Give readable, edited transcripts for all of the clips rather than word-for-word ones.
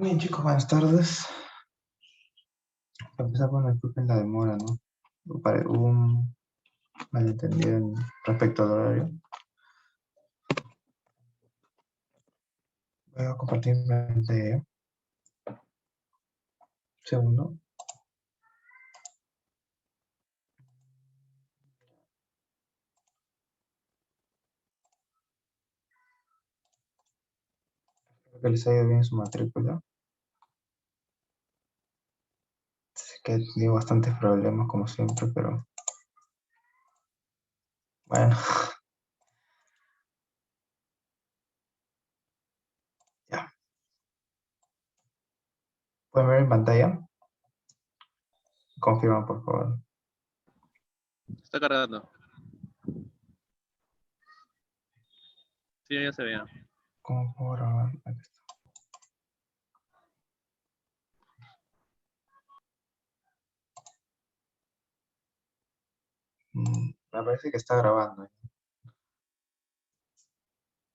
Bien, chicos, buenas tardes. Para empezar, bueno, disculpen la demora, ¿no? Hubo un malentendido respecto al horario. Voy a compartir mi pantalla. Segundo. Espero que les haya ido bien su matrícula. Sé que he tenido bastantes problemas, como siempre, pero bueno, ya. ¿Pueden ver en pantalla? Confirman, por favor. Está cargando. Sí, ya se ve. ¿Cómo puedo grabar? Aquí está. Me parece que está grabando.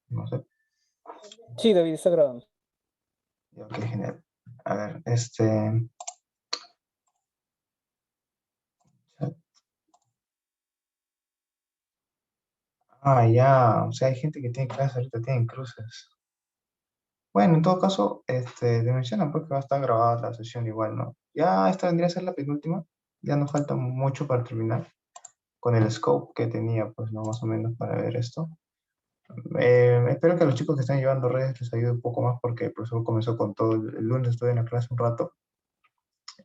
No sé. Sí, David, está grabando. Ok, genial. A ver, ya. O sea, hay gente que tiene clases ahorita, tienen cruces. Bueno, en todo caso, te mencionan porque va a estar grabada la sesión igual, ¿no? Ya esta vendría a ser la penúltima, ya nos falta mucho para terminar con el scope que tenía, pues, ¿no? Más o menos para ver esto. Espero que a los chicos que están llevando redes les ayude un poco más porque el profesor comenzó con todo. El lunes estuve en la clase un rato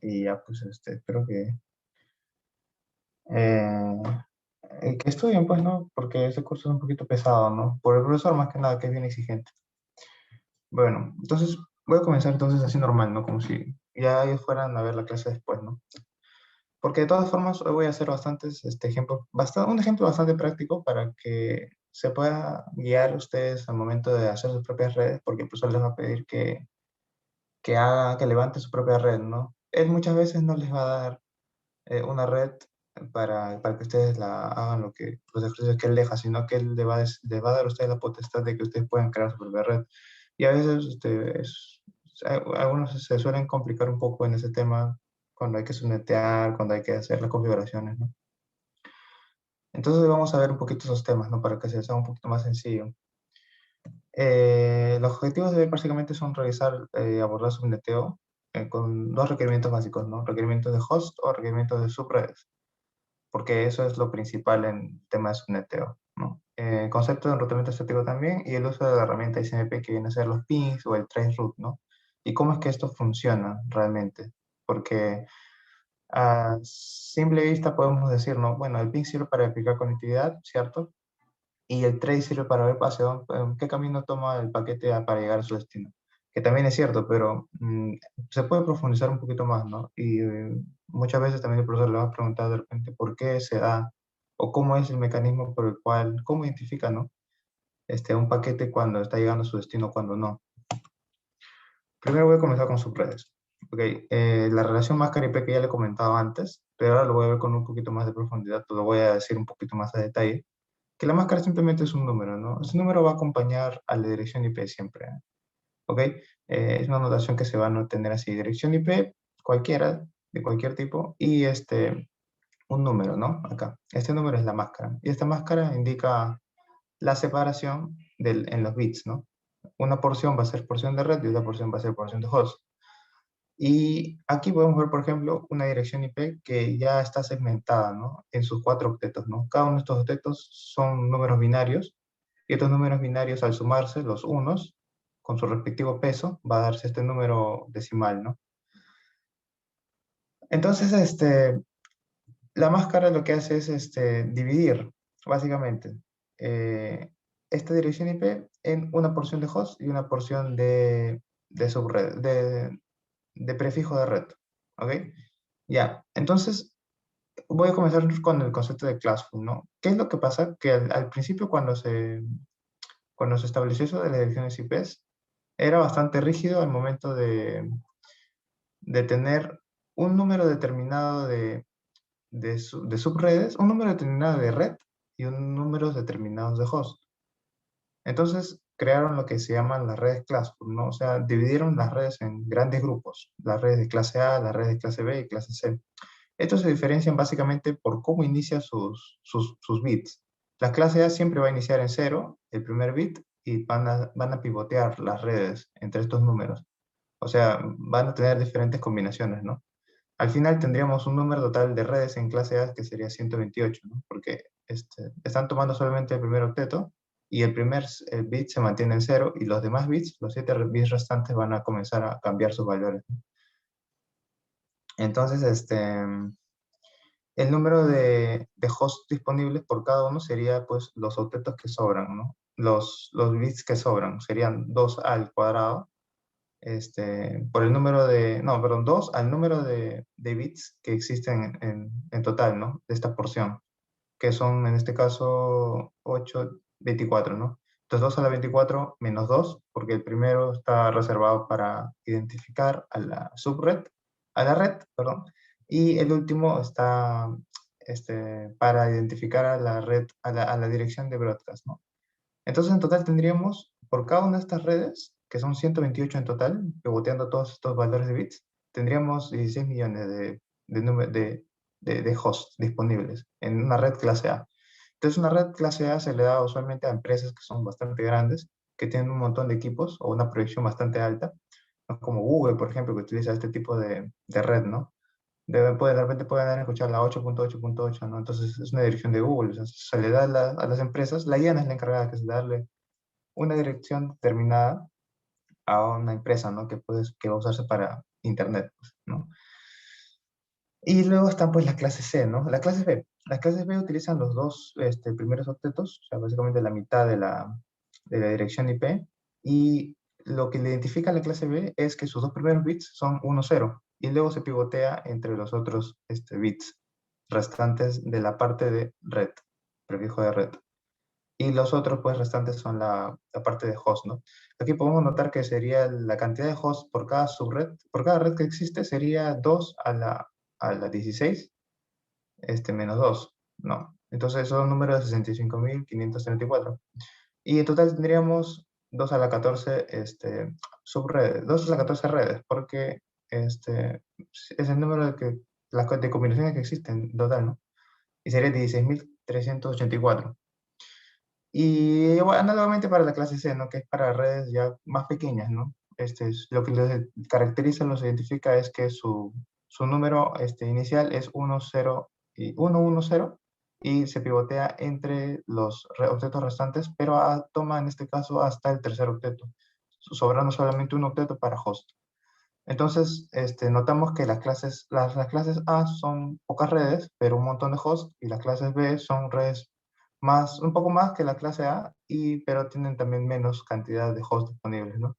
y ya, pues, espero eh, que estudien, pues, ¿no? Porque ese curso es un poquito pesado, ¿no? Por el profesor más que nada, que es bien exigente. Bueno, entonces voy a comenzar entonces así normal, ¿no? Como si ya ellos fueran a ver la clase después, ¿no? Porque de todas formas hoy voy a hacer bastantes ejemplos, un ejemplo bastante práctico para que se pueda guiar ustedes al momento de hacer sus propias redes, porque el profesor les va a pedir que levante su propia red, ¿no? Él muchas veces no les va a dar una red para que ustedes la hagan los ejercicios que él deja, sino que él le va a dar a ustedes la potestad de que ustedes puedan crear su propia red. Y a veces algunos se suelen complicar un poco en ese tema cuando hay que sunetear, cuando hay que hacer las configuraciones, ¿no? Entonces vamos a ver un poquito esos temas, ¿no? Para que se les haga un poquito más sencillo. Los objetivos de hoy básicamente son revisar, abordar su neteo con dos requerimientos básicos, ¿no? Requerimientos de host o requerimientos de subredes, porque eso es lo principal en tema de subneteo, ¿no? Concepto de enrutamiento estático también y el uso de la herramienta ICMP que viene a ser los pings o el traceroute, ¿no? Y cómo es que esto funciona realmente, porque a simple vista podemos decir, ¿no? Bueno, el ping sirve para aplicar conectividad, ¿cierto? Y el trace sirve para ver hacia qué camino toma el paquete para llegar a su destino. Que también es cierto, pero se puede profundizar un poquito más, ¿no? Y muchas veces también el profesor le va a preguntar de repente por qué se da o cómo es el mecanismo por el cual, cómo identifica, ¿no? Un paquete cuando está llegando a su destino, cuando no. Primero voy a comenzar con subredes. Ok, la relación máscara-IP que ya le he comentado antes, pero ahora lo voy a ver con un poquito más de profundidad, lo voy a decir un poquito más a detalle. Que la máscara simplemente es un número, ¿no? Ese número va a acompañar a la dirección IP siempre, ¿eh? ¿Ok? Es una notación que se va a tener así, dirección IP cualquiera, de cualquier tipo, y un número, ¿no? Acá. Este número es la máscara. Y esta máscara indica la separación en los bits, ¿no? Una porción va a ser porción de red y otra porción va a ser porción de host. Y aquí podemos ver, por ejemplo, una dirección IP que ya está segmentada, ¿no? En sus 4 octetos, ¿no? Cada uno de estos octetos son números binarios y estos números binarios al sumarse, los unos, con su respectivo peso, va a darse este número decimal, ¿no? Entonces, la máscara lo que hace es dividir, básicamente, eh, esta dirección IP en una porción de host y una porción de subred, de prefijo de red, ¿ok? Ya, entonces voy a comenzar con el concepto de classful, ¿no? ¿Qué es lo que pasa? Que al principio cuando se estableció eso de las direcciones IPs, era bastante rígido al momento de tener un número determinado de subredes, un número determinado de red y un número determinado de host. Entonces, crearon lo que se llaman las redes Classroom, ¿no? O sea, dividieron las redes en grandes grupos, las redes de clase A, las redes de clase B y clase C. Estos se diferencian básicamente por cómo inicia sus bits. La clase A siempre va a iniciar en cero, el primer bit, y van a pivotear las redes entre estos números. O sea, van a tener diferentes combinaciones, ¿no? Al final tendríamos un número total de redes en clase A que sería 128, ¿no? Porque están tomando solamente el primer octeto y el primer bit se mantiene en cero y los demás bits, los 7 bits restantes van a comenzar a cambiar sus valores, ¿no? Entonces, el número de hosts disponibles por cada uno sería pues los octetos que sobran, ¿no? Los bits que sobran serían 2 al cuadrado, por el número de, no, perdón, 2 al número de bits que existen en total, ¿no? De esta porción, que son en este caso 8 24, ¿no? Entonces 2 a la 24 menos 2, porque el primero está reservado para identificar a la subred, a la red, perdón, y el último está para identificar a la red, a la dirección de broadcast, ¿no? Entonces, en total tendríamos, por cada una de estas redes, que son 128 en total, pivoteando todos estos valores de bits, tendríamos 16 millones de hosts disponibles en una red clase A. Entonces, una red clase A se le da usualmente a empresas que son bastante grandes, que tienen un montón de equipos o una proyección bastante alta, ¿no? Como Google, por ejemplo, que utiliza este tipo de red, ¿no? De repente pueden escuchar la 8.8.8, ¿no? Entonces es una dirección de Google, o sea, se le da a las empresas, la IANA es la encargada que es darle una dirección determinada a una empresa, ¿no? Que va a usarse para Internet, pues, ¿no? Y luego están pues la clase C, ¿no? La clase B. Las clases B utilizan los dos primeros octetos, o sea, básicamente la mitad de la dirección IP, y lo que le identifica a la clase B es que sus dos primeros bits son 1, 0, y luego se pivotea entre los otros bits restantes de la parte de red, prefijo de red. Y los otros pues restantes son la parte de host, ¿no? Aquí podemos notar que sería la cantidad de hosts por cada subred, por cada red que existe sería 2 a la 16 menos 2, ¿no? Entonces son números de 65.534. Y en total tendríamos 2 a la 14 subredes, 2 a la 14 redes, porque es el número de combinaciones que existen en total, ¿no? Y sería 16.384. Y bueno, análogamente para la clase C, ¿no? Que es para redes ya más pequeñas, ¿no? Lo que les caracteriza, los identifica es que su número inicial es 1, 0 y 1, 1, 0 y se pivotea entre los octetos restantes, pero toma en este caso hasta el tercer octeto, sobrando solamente un octeto para host. Entonces, notamos que las clases A son pocas redes, pero un montón de hosts, y las clases B son redes un poco más que la clase A, pero tienen también menos cantidad de hosts disponibles, ¿no?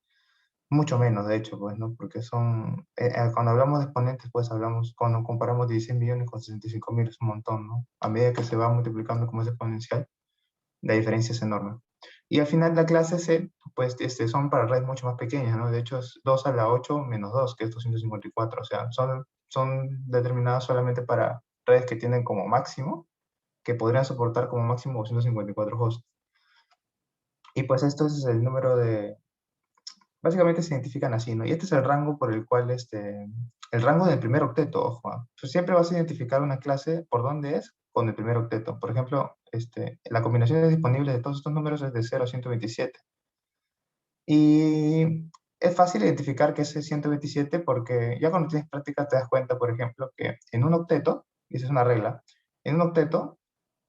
Mucho menos, de hecho, pues, ¿no? Porque cuando hablamos de exponentes, pues cuando comparamos 16 millones con 65.000 es un montón, ¿no? A medida que se va multiplicando como es exponencial, la diferencia es enorme. Y al final la clase C, pues son para redes mucho más pequeñas, ¿no? De hecho es 2 a la 8 menos 2, que es 254. O sea, son determinadas solamente para redes que tienen como máximo, que podrían soportar como máximo 254 hosts. Y pues esto es el número básicamente se identifican así, ¿no? Y este es el rango por el cual, el rango del primer octeto, ojo. Pues siempre vas a identificar una clase por dónde es con el primer octeto. Por ejemplo, la combinación disponible de todos estos números es de 0 a 127. Y es fácil identificar que es 127 porque ya cuando tienes práctica te das cuenta, por ejemplo, que en un octeto, y esa es una regla, en un octeto,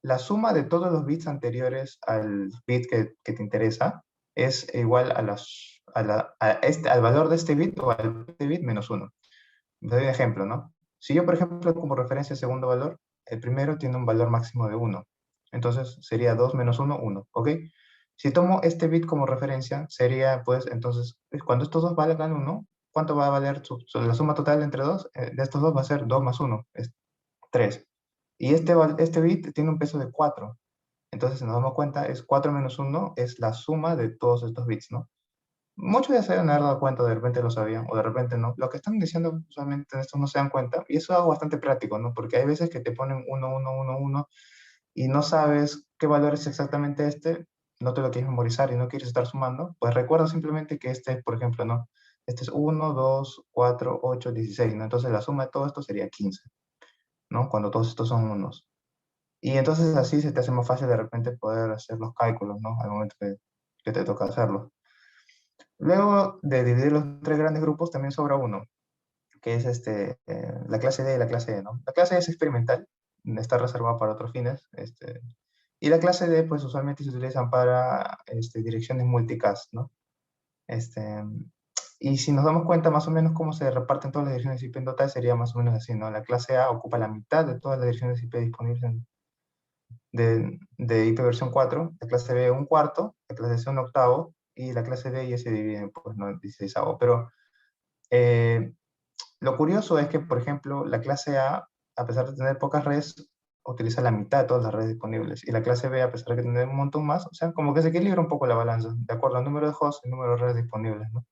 la suma de todos los bits anteriores al bit que te interesa es igual al valor de este bit o al bit menos 1. Te doy un ejemplo, ¿no? Si yo, por ejemplo, como referencia el segundo valor, el primero tiene un valor máximo de 1. Entonces sería 2 menos 1, 1, ¿ok? Si tomo este bit como referencia, sería, pues, entonces, cuando estos dos valgan 1, ¿cuánto va a valer la suma total entre dos? De estos dos va a ser 2 más 1, es 3. Y este bit tiene un peso de 4. Entonces, si nos damos cuenta, es 4 menos 1 es la suma de todos estos bits, ¿no? Muchos ya se deben haber dado cuenta, de repente lo sabían, o de repente no. Lo que están diciendo usualmente en esto no se dan cuenta, y eso es algo bastante práctico, ¿no? Porque hay veces que te ponen 1, 1, 1, 1, y no sabes qué valor es exactamente no te lo quieres memorizar y no quieres estar sumando, pues recuerda simplemente que este es, por ejemplo, ¿no? Este es 1, 2, 4, 8, 16, ¿no? Entonces la suma de todo esto sería 15, ¿no? Cuando todos estos son unos. Y entonces así se te hace más fácil de repente poder hacer los cálculos, ¿no? Al momento que te toca hacerlo. Luego de dividir los tres grandes grupos, también sobra uno, que es la clase D y la clase E, ¿no? La clase E es experimental, está reservada para otros fines, y la clase D, pues usualmente se utilizan para direcciones multicast, ¿no? Este, y si nos damos cuenta más o menos cómo se reparten todas las direcciones IP en total, sería más o menos así, ¿no? La clase A ocupa la mitad de todas las direcciones IP disponibles de IP versión 4, la clase B un cuarto, la clase C un octavo, y la clase D ya se divide, pues, ¿no? En 16avo. Pero eh, lo curioso es que, por ejemplo, la clase A pesar de tener pocas redes, utiliza la mitad de todas las redes disponibles. Y la clase B, a pesar de que tiene un montón más, o sea, como que se equilibra un poco la balanza, de acuerdo al número de hosts y el número de redes disponibles, ¿no?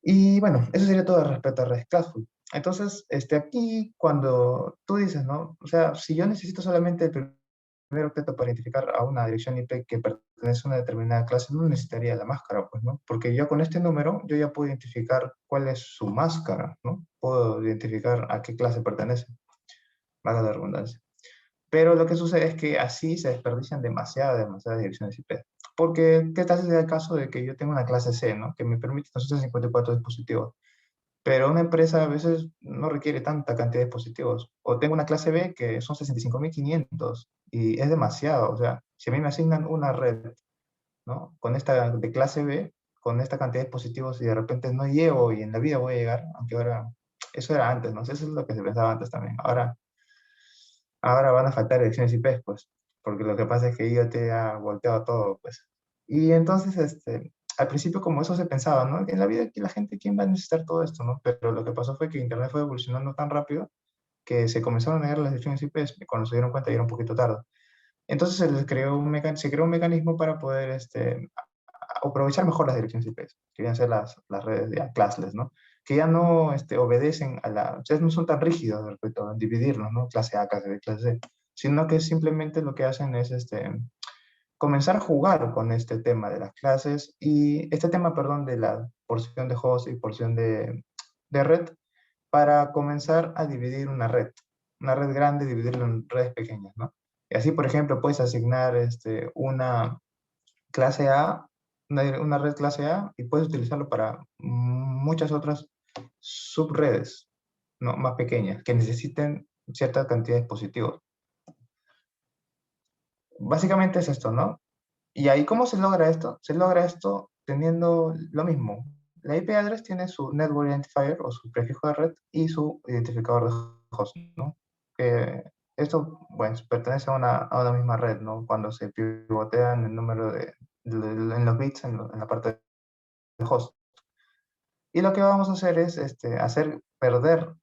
Y bueno, eso sería todo respecto a redes Cloudflare. Entonces, aquí cuando tú dices, ¿no? O sea, si yo necesito solamente el primer objeto para identificar a una dirección IP que pertenece a una determinada clase, no necesitaría la máscara, pues, ¿no? Porque yo con este número, yo ya puedo identificar cuál es su máscara, ¿no? Puedo identificar a qué clase pertenece, valga la redundancia. Pero lo que sucede es que así se desperdician demasiadas direcciones IP. Porque, ¿qué tal si es el caso de que yo tengo una clase C, ¿no? Que me permite 254 dispositivos? Pero una empresa a veces no requiere tanta cantidad de dispositivos. O tengo una clase B que son 65.500 y es demasiado. O sea, si a mí me asignan una red, ¿no? Con esta de clase B, con esta cantidad de dispositivos y de repente no llego y en la vida voy a llegar, aunque ahora, eso era antes, ¿no? Eso es lo que se pensaba antes también. Ahora van a faltar direcciones IP, pues, porque lo que pasa es que IoT ha volteado todo, pues. Y entonces, al principio como eso se pensaba, ¿no? En la vida que la gente, ¿quién va a necesitar todo esto, no? Pero lo que pasó fue que Internet fue evolucionando tan rápido que se comenzaron a negar las direcciones IP y cuando se dieron cuenta ya era un poquito tarde. Entonces se creó un mecanismo para poder aprovechar mejor las direcciones IP. Querían ser las redes ya classless, ¿no? Que ya no obedecen a la... O sea, no son tan rígidos respecto a dividirlos, ¿no? Clase A, clase B, clase C. Sino que simplemente lo que hacen es comenzar a jugar con este tema de las clases y este tema, perdón, de la porción de host y porción de red para comenzar a dividir una red grande, dividirla en redes pequeñas, ¿no? Y así, por ejemplo, puedes asignar una clase A, una red clase A, y puedes utilizarlo para muchas otras subredes, ¿no? Más pequeñas, que necesiten cierta cantidad de dispositivos. Básicamente es esto, ¿no? Y ahí, ¿cómo se logra esto? Se logra esto teniendo lo mismo. La IP address tiene su network identifier o su prefijo de red y su identificador de host, ¿no? Esto, bueno, pertenece a una misma red, ¿no? Cuando se pivotean el número en los bits en la parte de host. Y lo que vamos a hacer es hacer perder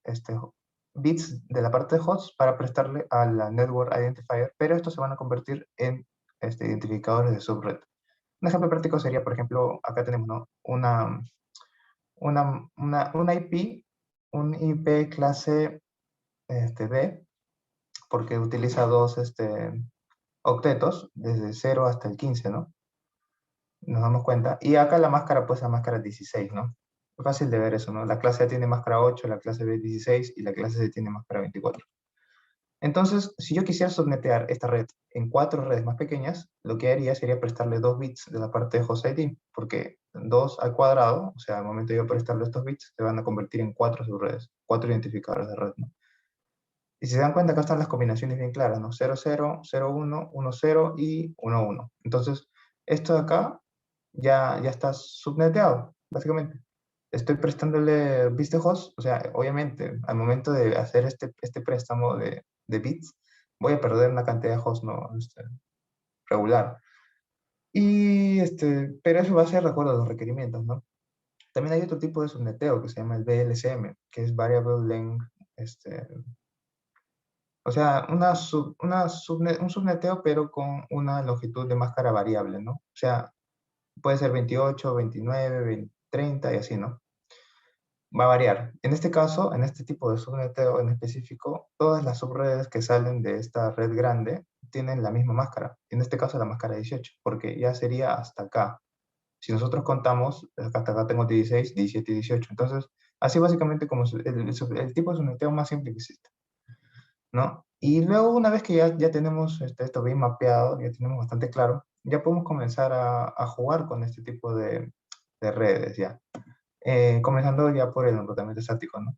bits de la parte de host para prestarle a la network identifier, pero estos se van a convertir en identificadores de subred. Un ejemplo práctico sería, por ejemplo, acá tenemos, ¿no? Una IP, un IP clase B, porque utiliza dos octetos, desde 0 hasta el 15, ¿no? Nos damos cuenta. Y acá la máscara, pues la máscara es 16, ¿no? Es fácil de ver eso, ¿no? La clase A tiene máscara 8, la clase B 16 y la clase C tiene máscara 24. Entonces, si yo quisiera subnetear esta red en 4 redes más pequeñas, lo que haría sería prestarle 2 bits de la parte de host ID, porque 2 al cuadrado, o sea, al momento de yo prestarle estos bits, se van a convertir en 4 subredes, 4 identificadores de red, ¿no? Y si se dan cuenta, acá están las combinaciones bien claras, ¿no? 0, 0, 0, 1, 1, 0 y 1, 1. Entonces, esto de acá ya está subneteado, básicamente. Estoy prestándole bits de host, o sea, obviamente, al momento de hacer este préstamo de bits, voy a perder una cantidad de host no, regular. Pero eso va a ser de acuerdo a los requerimientos, ¿no? También hay otro tipo de subneteo que se llama el VLCM, que es Variable Length, o sea, un subneteo, pero con una longitud de máscara variable, ¿no? O sea, puede ser 28, 29, 20, 30 y así, ¿no? Va a variar. En este caso, en este tipo de subneteo en específico, todas las subredes que salen de esta red grande tienen la misma máscara. En este caso la máscara 18, porque ya sería hasta acá. Si nosotros contamos, hasta acá tengo 16, 17 y 18. Entonces, así básicamente como el tipo de soneteo más simple que existe, ¿no? Y luego, una vez que ya tenemos esto bien mapeado, ya tenemos bastante claro, ya podemos comenzar a jugar con este tipo de redes, ya. Comenzando ya por el enrutamiento estático, ¿no?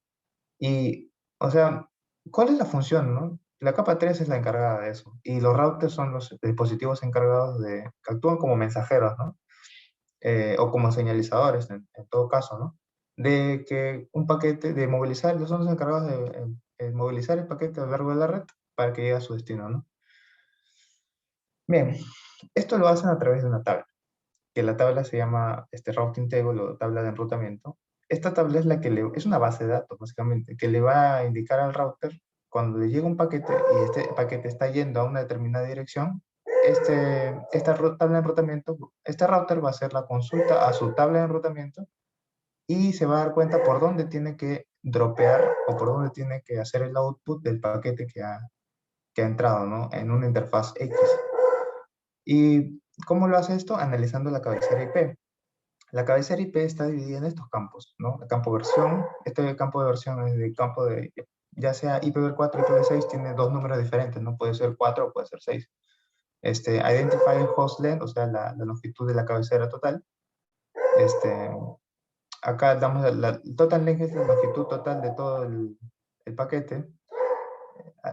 Y, o sea, ¿cuál es la función, no? La capa 3 es la encargada de eso, y los routers son los dispositivos encargados que actúan como mensajeros, ¿no? O como señalizadores, en todo caso, ¿no? De que un paquete, de movilizar, ellos son los encargados de movilizar el paquete a lo largo de la red para que llegue a su destino, ¿no? Bien, esto lo hacen a través de una tabla, que la tabla se llama routing table o tabla de enrutamiento. Esta tabla es es una base de datos, básicamente, que le va a indicar al router cuando le llega un paquete y este paquete está yendo a una determinada dirección, esta tabla de enrutamiento, este router va a hacer la consulta a su tabla de enrutamiento y se va a dar cuenta por dónde tiene que dropear o por dónde tiene que hacer el output del paquete que ha entrado, ¿no? En una interfaz X. ¿Y cómo lo hace esto? Analizando la cabecera IP. La cabecera IP está dividida en estos campos, ¿no? El campo versión, este campo de versión es el campo de, ya sea IPv4 o IPv6, tiene dos números diferentes, ¿no? Puede ser 4 o puede ser 6. Identify host length, o sea, la longitud de la cabecera total. Acá damos total length, es la longitud total de todo el paquete.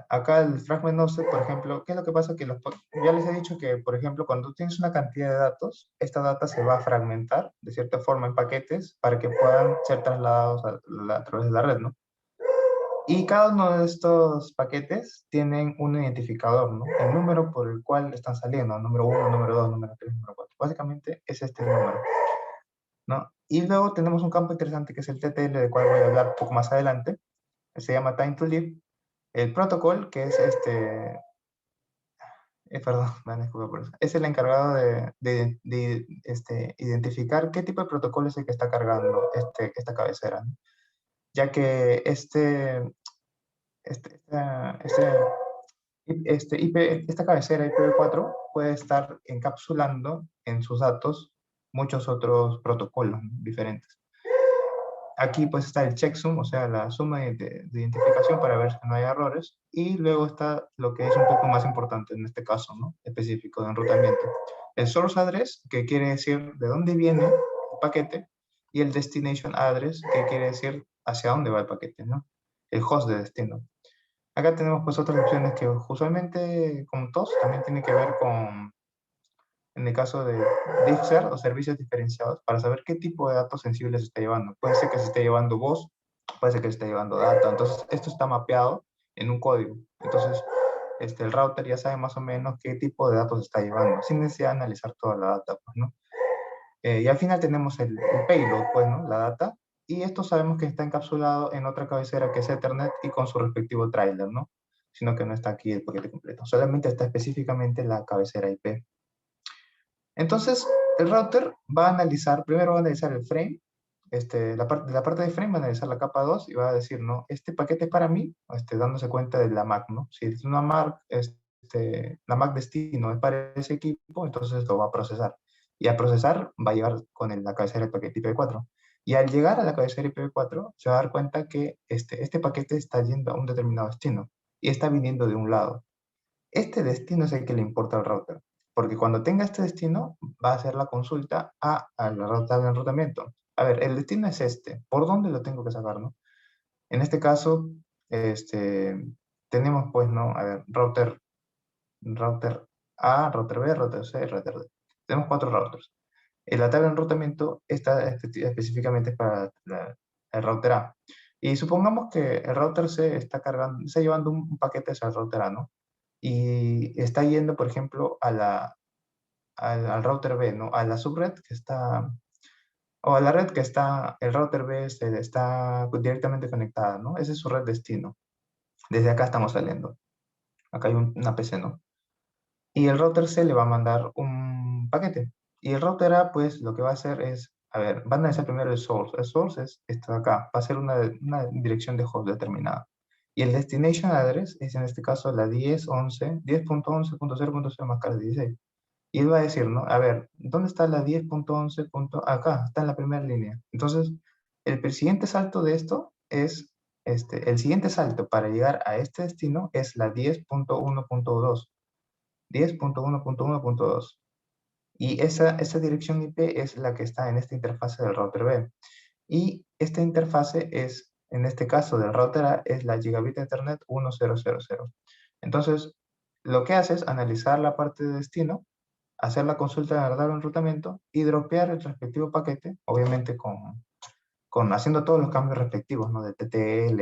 Acá el fragment offset, por ejemplo, ¿qué es lo que pasa? Ya les he dicho que, por ejemplo, cuando tienes una cantidad de datos, esta data se va a fragmentar de cierta forma en paquetes para que puedan ser trasladados a través de la red, ¿no? Y cada uno de estos paquetes tienen un identificador, ¿no? El número por el cual están saliendo, número 1, número 2, número 3, número 4. Básicamente es este número, ¿no? Y luego tenemos un campo interesante que es el TTL, del cual voy a hablar un poco más adelante, que se llama Time to Live. El protocol, que es perdón, me han disculpado por eso. Es el encargado de identificar qué tipo de protocolo es el que está cargando esta cabecera, ¿no? Ya que este, esta, esta cabecera IPv4 puede estar encapsulando en sus datos muchos otros protocolos, ¿no? Diferentes. Aquí pues está el checksum, o sea, la suma de identificación para ver que no hay errores. Y luego está lo que es un poco más importante en este caso, ¿no? Específico de enrutamiento. El source address, que quiere decir de dónde viene el paquete, y el destination address, que quiere decir hacia dónde va el paquete, ¿no? El host de destino. Acá tenemos pues otras opciones que usualmente, como todos, también tienen que ver con, en el caso de DIFSER o servicios diferenciados, para saber qué tipo de datos sensibles se está llevando. Puede ser que se esté llevando voz, puede ser que se esté llevando data. Entonces, esto está mapeado en un código. Entonces, el router ya sabe más o menos qué tipo de datos está llevando, sin necesidad de analizar toda la data, pues, ¿no? Y al final tenemos el payload, pues, ¿no? La data. Y esto sabemos que está encapsulado en otra cabecera que es Ethernet y con su respectivo trailer, ¿no? Sino que no está aquí el paquete completo. Solamente está específicamente la cabecera IP. Entonces, el router va a analizar, primero va a analizar el frame, la parte de frame va a analizar la capa 2 y va a decir, no, este paquete es para mí, dándose cuenta de la MAC, ¿no? Si es una MAC, la MAC destino es para ese equipo, entonces lo va a procesar. Y al procesar va a llevar con la cabecera el paquete IPv4. Y al llegar a la cabecera IPv4, se va a dar cuenta que este paquete está yendo a un determinado destino y está viniendo de un lado. Este destino es el que le importa al router, porque cuando tenga este destino, va a hacer la consulta a la tabla de enrutamiento. A ver, el destino es este, ¿por dónde lo tengo que sacar, no? En este caso, tenemos, pues, ¿no? A ver, router A, router B, router C, router D. Tenemos 4 routers. En la tabla de enrutamiento está específicamente para el router A. Y supongamos que el router C está llevando un paquete hacia el router A, ¿no? Y está yendo, por ejemplo, al router B, ¿no? A la subred que está, o a la red que está, el router B está directamente conectada, ¿no? Esa es su red destino. Desde acá estamos saliendo. Acá hay una PC, ¿no? Y el router C le va a mandar un paquete. Y el router A, pues, lo que va a hacer es, a ver, van a analizar primero el source. El source es esto de acá, va a ser una dirección de host determinada. Y el destination address es en este caso la 10.11.0.0 más cara 16. Y él va a decir, ¿no? A ver, ¿dónde está la 10.11. Acá, está en la primera línea. Entonces, el siguiente salto de esto es, el siguiente salto para llegar a este destino es la 10.1.2. 10.1.1.2. Y esa dirección IP es la que está en esta interfase del router B. Y esta interfase es, en este caso del router A, es la Gigabit Ethernet 1000. Entonces, lo que hace es analizar la parte de destino, hacer la consulta de verdad enrutamiento y dropear el respectivo paquete, obviamente haciendo todos los cambios respectivos, ¿no? De TTL,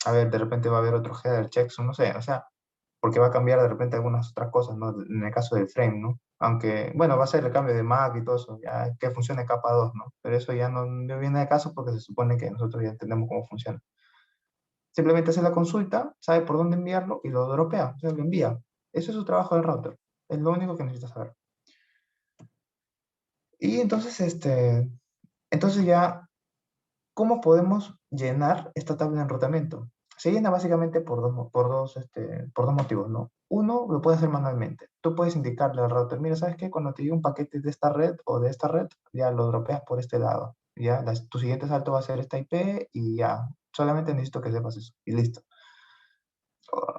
a ver, de repente va a haber otro header checksum, no sé, o sea, porque va a cambiar de repente algunas otras cosas, ¿no? En el caso del frame, ¿no? Aunque, bueno, va a ser el cambio de MAC y todo eso, ya que funcione capa 2, ¿no? Pero eso ya no viene de caso porque se supone que nosotros ya entendemos cómo funciona. Simplemente hace la consulta, sabe por dónde enviarlo y lo dropea, o sea, lo envía. Eso es su trabajo del router. Es lo único que necesita saber. Y entonces, entonces ya, ¿cómo podemos llenar esta tabla de enrutamiento? Se llena básicamente por dos motivos, ¿no? Uno, lo puedes hacer manualmente. Tú puedes indicarle al router, mira, ¿sabes qué? Cuando te llegue un paquete de esta red o de esta red, ya lo dropeas por este lado. Ya, tu siguiente salto va a ser esta IP y ya, solamente necesito que sepas eso y listo.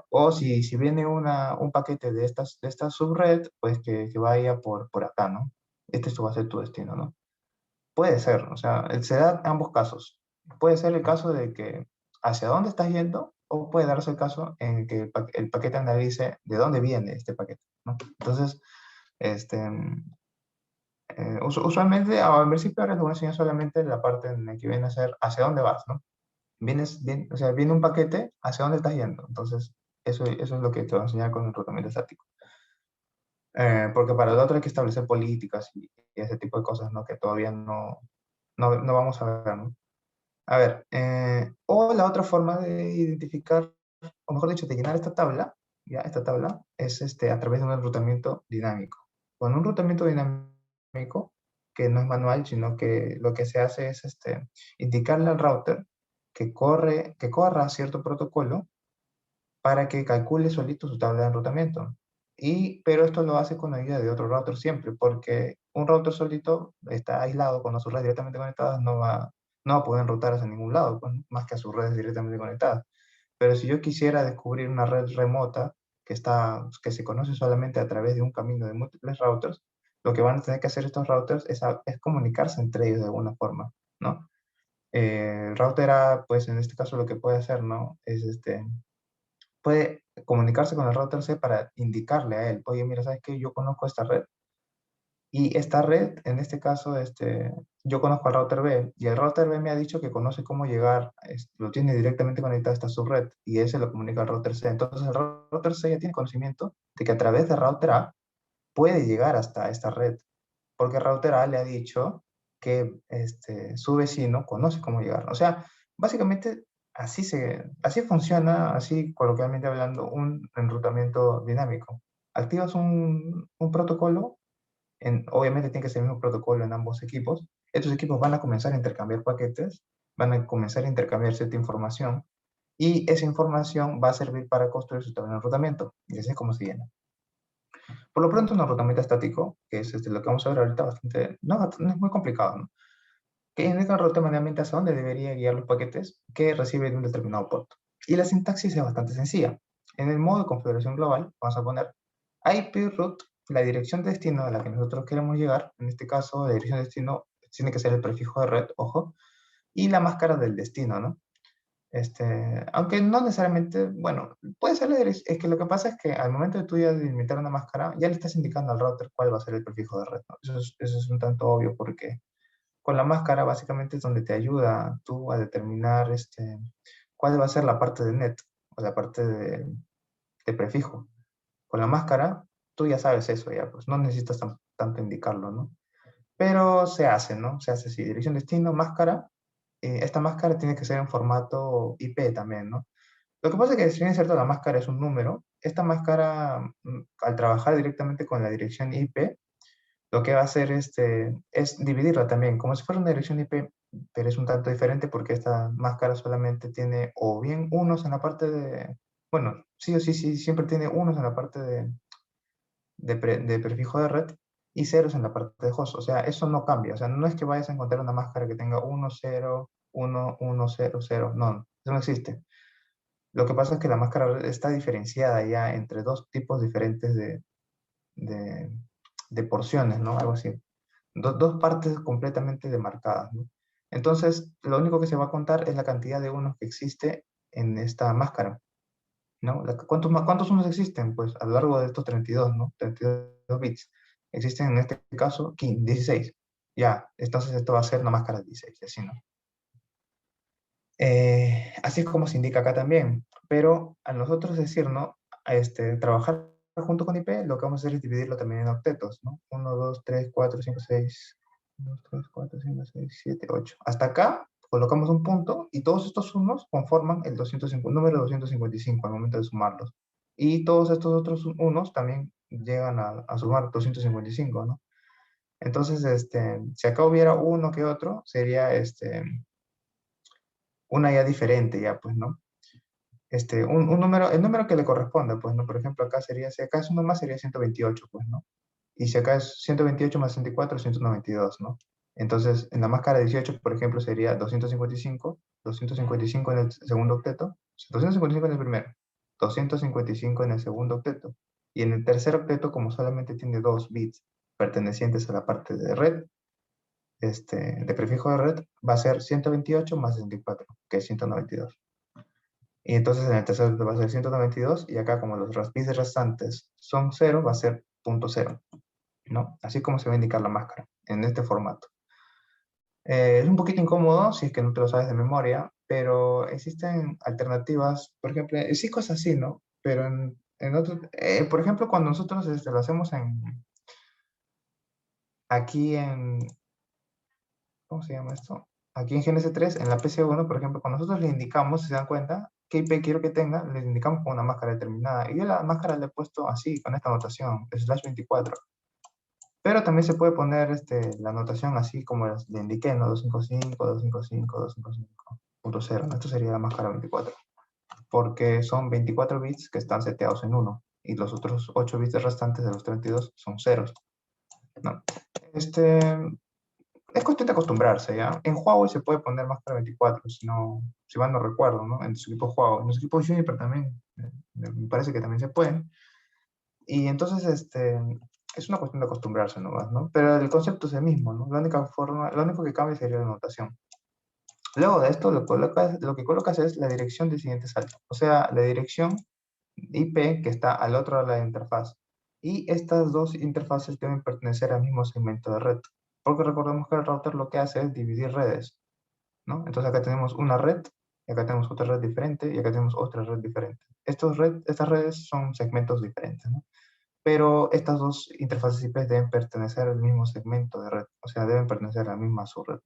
O si viene un paquete de esta subred, pues que vaya por acá, ¿no? Este va a ser tu destino, ¿no? Puede ser, o sea, se da ambos casos. Puede ser el caso de que hacia dónde estás yendo, o puede darse el caso en que el paquete analice de dónde viene este paquete, ¿no? Entonces, este, usualmente, en principio ahora les voy a enseñar solamente la parte en la que viene a ser hacia dónde vas, ¿no? O sea, viene un paquete, hacia dónde estás yendo. Entonces, eso es lo que te voy a enseñar con el enrutamiento estático. Porque para el otro hay que establecer políticas y ese tipo de cosas, ¿no? Que todavía no vamos a ver, ¿no? A ver, o la otra forma de identificar, o mejor dicho, de llenar esta tabla, ya, esta tabla, es a través de un enrutamiento dinámico. Con un enrutamiento dinámico, que no es manual, sino que lo que se hace es indicarle al router que corra cierto protocolo para que calcule solito su tabla de enrutamiento. Pero esto lo hace con ayuda de otro router siempre, porque un router solito está aislado, cuando sus redes directamente conectadas no va a poder enrutar hacia ningún lado, pues, más que a sus redes directamente conectadas. Pero si yo quisiera descubrir una red remota que se conoce solamente a través de un camino de múltiples routers, lo que van a tener que hacer estos routers es comunicarse entre ellos de alguna forma, ¿no? El router A, pues en este caso lo que puede hacer, ¿no? Es puede comunicarse con el router C para indicarle a él, oye, mira, ¿sabes qué? Yo conozco esta red. Y esta red, en este caso, yo conozco al router B y el router B me ha dicho que conoce cómo llegar, lo tiene directamente conectado a esta subred y ese lo comunica al router C. Entonces el router C ya tiene conocimiento de que a través del router A puede llegar hasta esta red, porque el router A le ha dicho que su vecino conoce cómo llegar. O sea, básicamente así funciona, así coloquialmente hablando, un enrutamiento dinámico. Activas un protocolo, obviamente tiene que ser el mismo protocolo en ambos equipos. Estos equipos van a comenzar a intercambiar paquetes, van a comenzar a intercambiar cierta información y esa información va a servir para construir su tabla de enrutamiento. Y así es como se llena. Por lo pronto, un enrutamiento estático, que es lo que vamos a ver ahorita, no es muy complicado, ¿no? Que indica el router manualmente hacia dónde debería guiar los paquetes que recibe de un determinado puerto. Y la sintaxis es bastante sencilla. En el modo de configuración global, vamos a poner IP root, la dirección de destino a la que nosotros queremos llegar. En este caso, la dirección de destino tiene que ser el prefijo de red, ojo, y la máscara del destino, ¿no? Aunque no necesariamente, bueno, puede ser es que lo que pasa es que al momento de tú ya delimitar una máscara, ya le estás indicando al router cuál va a ser el prefijo de red, ¿no? Eso es un tanto obvio porque con la máscara básicamente es donde te ayuda tú a determinar cuál va a ser la parte de net o la parte de prefijo. Con la máscara tú ya sabes eso, ya pues no necesitas tanto indicarlo, ¿no? Pero se hace, ¿no? Se hace así, dirección destino, máscara. Esta máscara tiene que ser en formato IP también, ¿no? Lo que pasa es que si bien es cierto la máscara es un número, esta máscara al trabajar directamente con la dirección IP, lo que va a hacer es dividirla también, como si fuera una dirección IP pero es un tanto diferente porque esta máscara solamente tiene o bien unos en la parte de, bueno, sí o sí, sí, siempre tiene unos en la parte de prefijo de red y ceros en la parte de host. O sea, eso no cambia. O sea, no es que vayas a encontrar una máscara que tenga 1, 0, 1, 1, 0, 0. No, eso no existe. Lo que pasa es que la máscara está diferenciada ya entre dos tipos diferentes de, de porciones, ¿no? Algo así. Dos partes completamente demarcadas, ¿no? Entonces, lo único que se va a contar es la cantidad de unos que existe en esta máscara, ¿no? ¿Cuántos unos existen? Pues a lo largo de estos 32, ¿no? 32 bits. Existen en este caso 16. Ya, entonces esto va a ser una máscara de 16, y así, ¿no? Así es como se indica acá también. Pero a nosotros decir, ¿no? Trabajar junto con IP, lo que vamos a hacer es dividirlo también en octetos, ¿no? 1, 2, 3, 4, 5, 6, 2, 3, 4, 5, 6, 7, 8. Hasta acá colocamos un punto y todos estos unos conforman el 250, número 255 al momento de sumarlos. Y todos estos otros unos también llegan a sumar 255, ¿no? Entonces, si acá hubiera uno que otro, sería una ya diferente, ya, pues, ¿no? Un número, el número que le corresponda, pues, ¿no? Por ejemplo, acá sería, si acá es uno más, sería 128, pues, ¿no? Y si acá es 128 más 64, 192, ¿no? Entonces, en la máscara 18, por ejemplo, sería 255, 255 en el segundo octeto, o sea, 255 en el primero, 255 en el segundo octeto, y en el tercer octeto, como solamente tiene 2 bits pertenecientes a la parte de red, de prefijo de red, va a ser 128 más 64, que es 192. Y entonces en el tercer octeto va a ser 192, y acá como los bits restantes son 0, va a ser punto 0, ¿no? Así como se va a indicar la máscara, en este formato. Es un poquito incómodo si es que no te lo sabes de memoria, pero existen alternativas, por ejemplo, sí cosas así, ¿no? Pero en otro, por ejemplo, cuando nosotros lo hacemos aquí en, ¿cómo se llama esto? Aquí en GNS3, en la PC1, por ejemplo, cuando nosotros le indicamos, si se dan cuenta, qué IP quiero que tenga, le indicamos con una máscara determinada. Y yo la máscara le he puesto así, con esta notación, /24. Pero también se puede poner la anotación así como le indiqué, ¿no? 255, 255, 255.0, ¿no? Esto sería la máscara 24, porque son 24 bits que están seteados en 1, y los otros 8 bits restantes de los 32 son ceros, ¿no? Este, es cuestión de acostumbrarse, ¿ya? En Huawei se puede poner máscara 24, si mal no recuerdo, ¿no? En su equipo Huawei. En su equipo Juniper también, me parece que también se pueden. Y entonces, es una cuestión de acostumbrarse nomás, ¿no? Pero el concepto es el mismo, ¿no? La única forma, lo único que cambia sería la notación. Luego de esto, lo que colocas es la dirección del siguiente salto, o sea, la dirección IP que está al otro lado de la interfaz. Y estas dos interfaces deben pertenecer al mismo segmento de red, porque recordemos que el router lo que hace es dividir redes, ¿no? Entonces acá tenemos una red, y acá tenemos otra red diferente, y acá tenemos otra red diferente. Estas redes son segmentos diferentes, ¿no? Pero estas dos interfaces IP deben pertenecer al mismo segmento de red, o sea, deben pertenecer a la misma subred.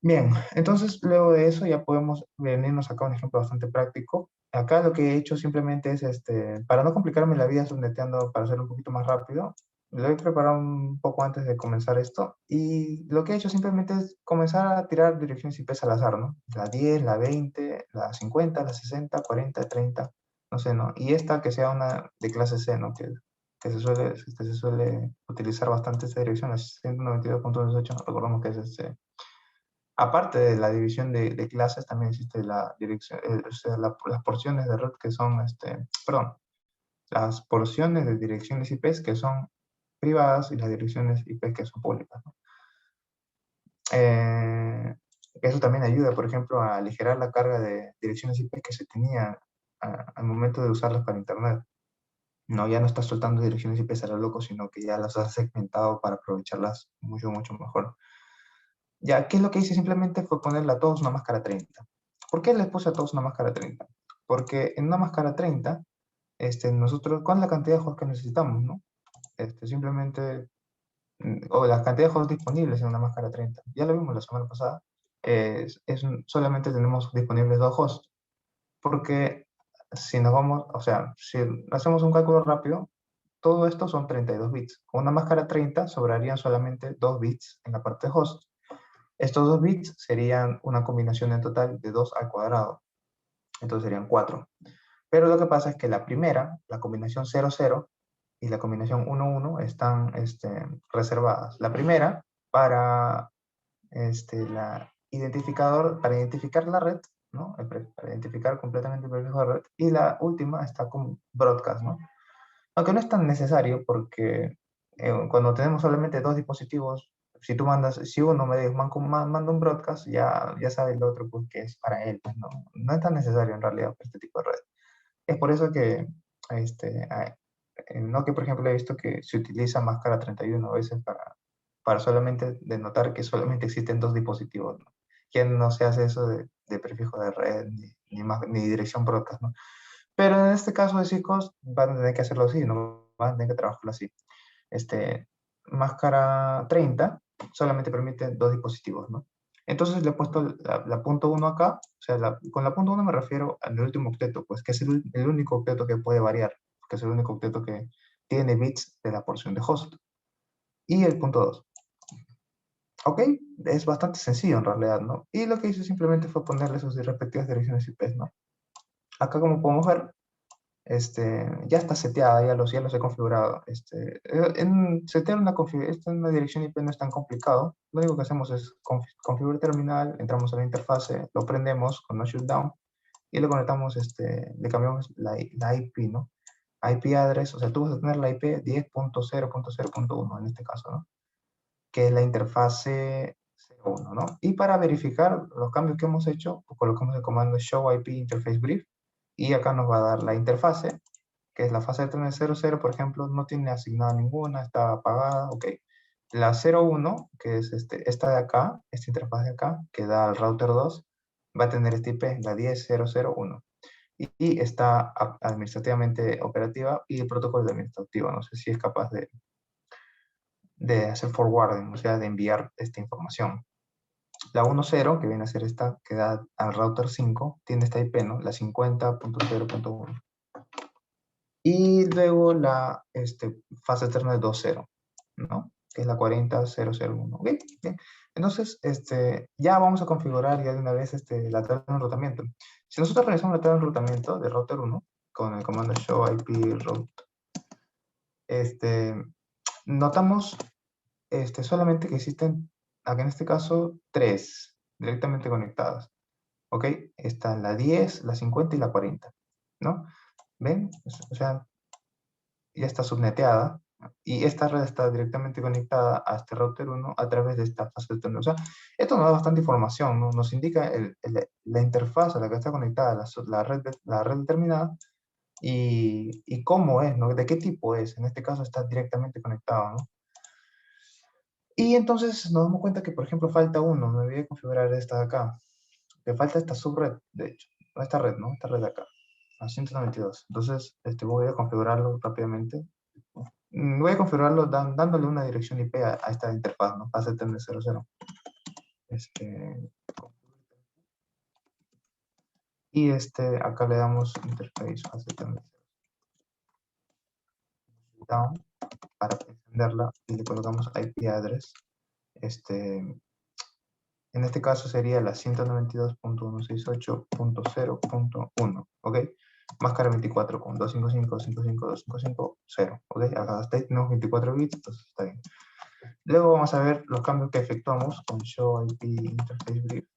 Bien, entonces luego de eso ya podemos venirnos acá a un ejemplo bastante práctico. Acá lo que he hecho simplemente es, para no complicarme la vida subneteando, para hacerlo un poquito más rápido, lo he preparado un poco antes de comenzar esto, y lo que he hecho simplemente es comenzar a tirar direcciones IP al azar, ¿no? La 10, la 20, la 50, la 60, 40, 30, no sé, ¿no? Y esta que sea una de clase C, ¿no? Que se suele utilizar bastante esta dirección, la 192.18, recordamos que es aparte de la división de clases, también existe la dirección, o sea, las porciones de red que son, perdón, las porciones de direcciones IP que son privadas y las direcciones IP que son públicas, ¿no? Eso también ayuda, por ejemplo, a aligerar la carga de direcciones IP que se tenía al momento de usarlas para Internet. No, ya no estás soltando direcciones IP a lo loco, sino que ya las has segmentado para aprovecharlas mucho, mucho mejor. Ya, ¿qué es lo que hice? Simplemente fue ponerle a todos una máscara 30. ¿Por qué les puse a todos una máscara 30? Porque en una máscara 30, nosotros, ¿cuál es la cantidad de juegos que necesitamos, no? Simplemente, o la cantidad de juegos disponibles en una máscara 30. Ya lo vimos la semana pasada. Solamente tenemos disponibles 2 hosts. Porque si nos vamos, o sea, si hacemos un cálculo rápido, todo esto son 32 bits. Con una máscara 30 sobrarían solamente 2 bits en la parte de host. Estos 2 bits serían una combinación en total de 2 al cuadrado. Entonces serían 4. Pero lo que pasa es que la primera, la combinación 00 y la combinación 11 están reservadas. La primera para para identificar la red, ¿no? Para identificar completamente el prefijo de red. Y la última está como broadcast, ¿no? Aunque no es tan necesario porque cuando tenemos solamente 2 dispositivos, si uno manda un broadcast, ya sabe el otro pues, que es para él. Pues, no es tan necesario en realidad este tipo de red. Es por eso que, no que por ejemplo he visto que se utiliza máscara 31 a veces para solamente denotar que solamente existen 2 dispositivos, ¿no? Que no se hace eso de prefijo de red ni dirección broadcast, ¿no? Pero en este caso de chicos van a tener que hacerlo así, no van a tener que trabajarlo así. Este, máscara 30 solamente permite 2 dispositivos, ¿no? Entonces le he puesto la punto 1 acá, o sea, con la punto 1 me refiero al último octeto, pues que es el único octeto que puede variar, que es el único octeto que tiene bits de la porción de host. Y el punto 2. Ok, es bastante sencillo en realidad, ¿no? Y lo que hice simplemente fue ponerle sus respectivas direcciones IP, ¿no? Acá como podemos ver, ya está seteada, ya los he configurado. Setear una dirección IP no es tan complicado. Lo único que hacemos es configurar terminal, entramos a la interfase, lo prendemos con no shutdown y le conectamos, le cambiamos la IP, ¿no? IP address, o sea, tú vas a tener la IP 10.0.0.1 en este caso, ¿no? Que es la interfase 01, ¿no? Y para verificar los cambios que hemos hecho, pues colocamos el comando show IP interface brief y acá nos va a dar la interfase, que es la fase de 00, por ejemplo, no tiene asignada ninguna, está apagada, ok. La 01, que es esta de acá, esta interfaz de acá, que da al router 2, va a tener este IP, la 10.0.0.1. Y está administrativamente operativa y el protocolo de administrativo, no sé si es capaz de hacer forwarding, o sea, de enviar esta información. La 10, que viene a ser esta, que da al router 5, tiene esta IP, ¿no? La 50.0.1. Y luego la fase eterna de 2.0, ¿no? Que es la 40.0.0.1. ¿Ok? Bien. Entonces, ya vamos a configurar ya de una vez la tabla de enrutamiento. Si nosotros realizamos la tabla de enrutamiento de router 1 con el comando show IP route, notamos solamente que existen, aquí en este caso, 3 directamente conectadas. ¿Ok? Están la 10, la 50 y la 40. ¿No? ¿Ven? O sea, ya está subneteada y esta red está directamente conectada a este router 1 a través de esta fase de túnel. O sea, esto nos da bastante información, ¿no? Nos indica la interfaz a la que está conectada la red determinada y cómo es, ¿no? De qué tipo es. En este caso está directamente conectado, ¿no? Y entonces nos damos cuenta que, por ejemplo, falta uno. Me voy a configurar esta de acá. Que falta esta subred, de hecho. Esta red, ¿no? Esta red de acá. A 192. Entonces, voy a configurarlo rápidamente. Voy a configurarlo dándole una dirección IP a esta interfaz, ¿no? AZTN00. Y acá le damos interface AZTN00 down para encenderla y le colocamos IP address. En este caso sería la 192.168.0.1, ¿ok? Máscara 24 con 255.255.255.0, ¿ok? Hasta ahí tenemos 24 bits, entonces está bien. Luego vamos a ver los cambios que efectuamos con show IP interface brief.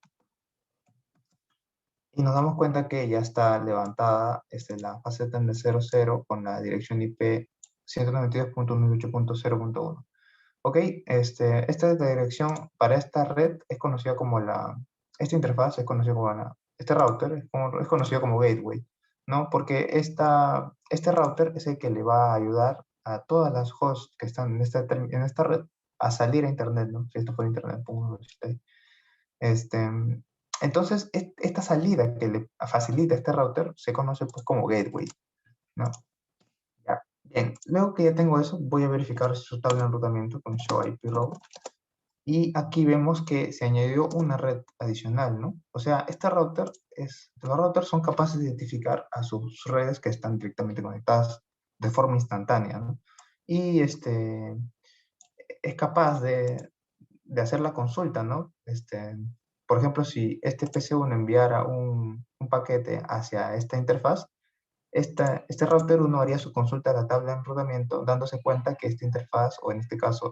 Y nos damos cuenta que ya está levantada la fase de 00 con la dirección IP 192.168.0.1. Ok, esta es la dirección para esta red, es conocida como esta interfaz es conocida como este router es conocido como gateway, ¿no? Porque este router es el que le va a ayudar a todas las hosts que están en esta red a salir a internet, ¿no? Si esto fuera internet, pongo entonces, esta salida que le facilita este router se conoce pues como gateway, ¿no? Ya. Bien, luego que ya tengo eso, voy a verificar su tabla de enrutamiento con show IP route. Y aquí vemos que se añadió una red adicional, ¿no? O sea, los routers son capaces de identificar a sus redes que están directamente conectadas de forma instantánea, ¿no? Y es capaz de hacer la consulta, ¿no? Por ejemplo, si este PC1 enviara un paquete hacia esta interfaz, este router 1 haría su consulta a la tabla de enrutamiento, dándose cuenta que esta interfaz, o en este caso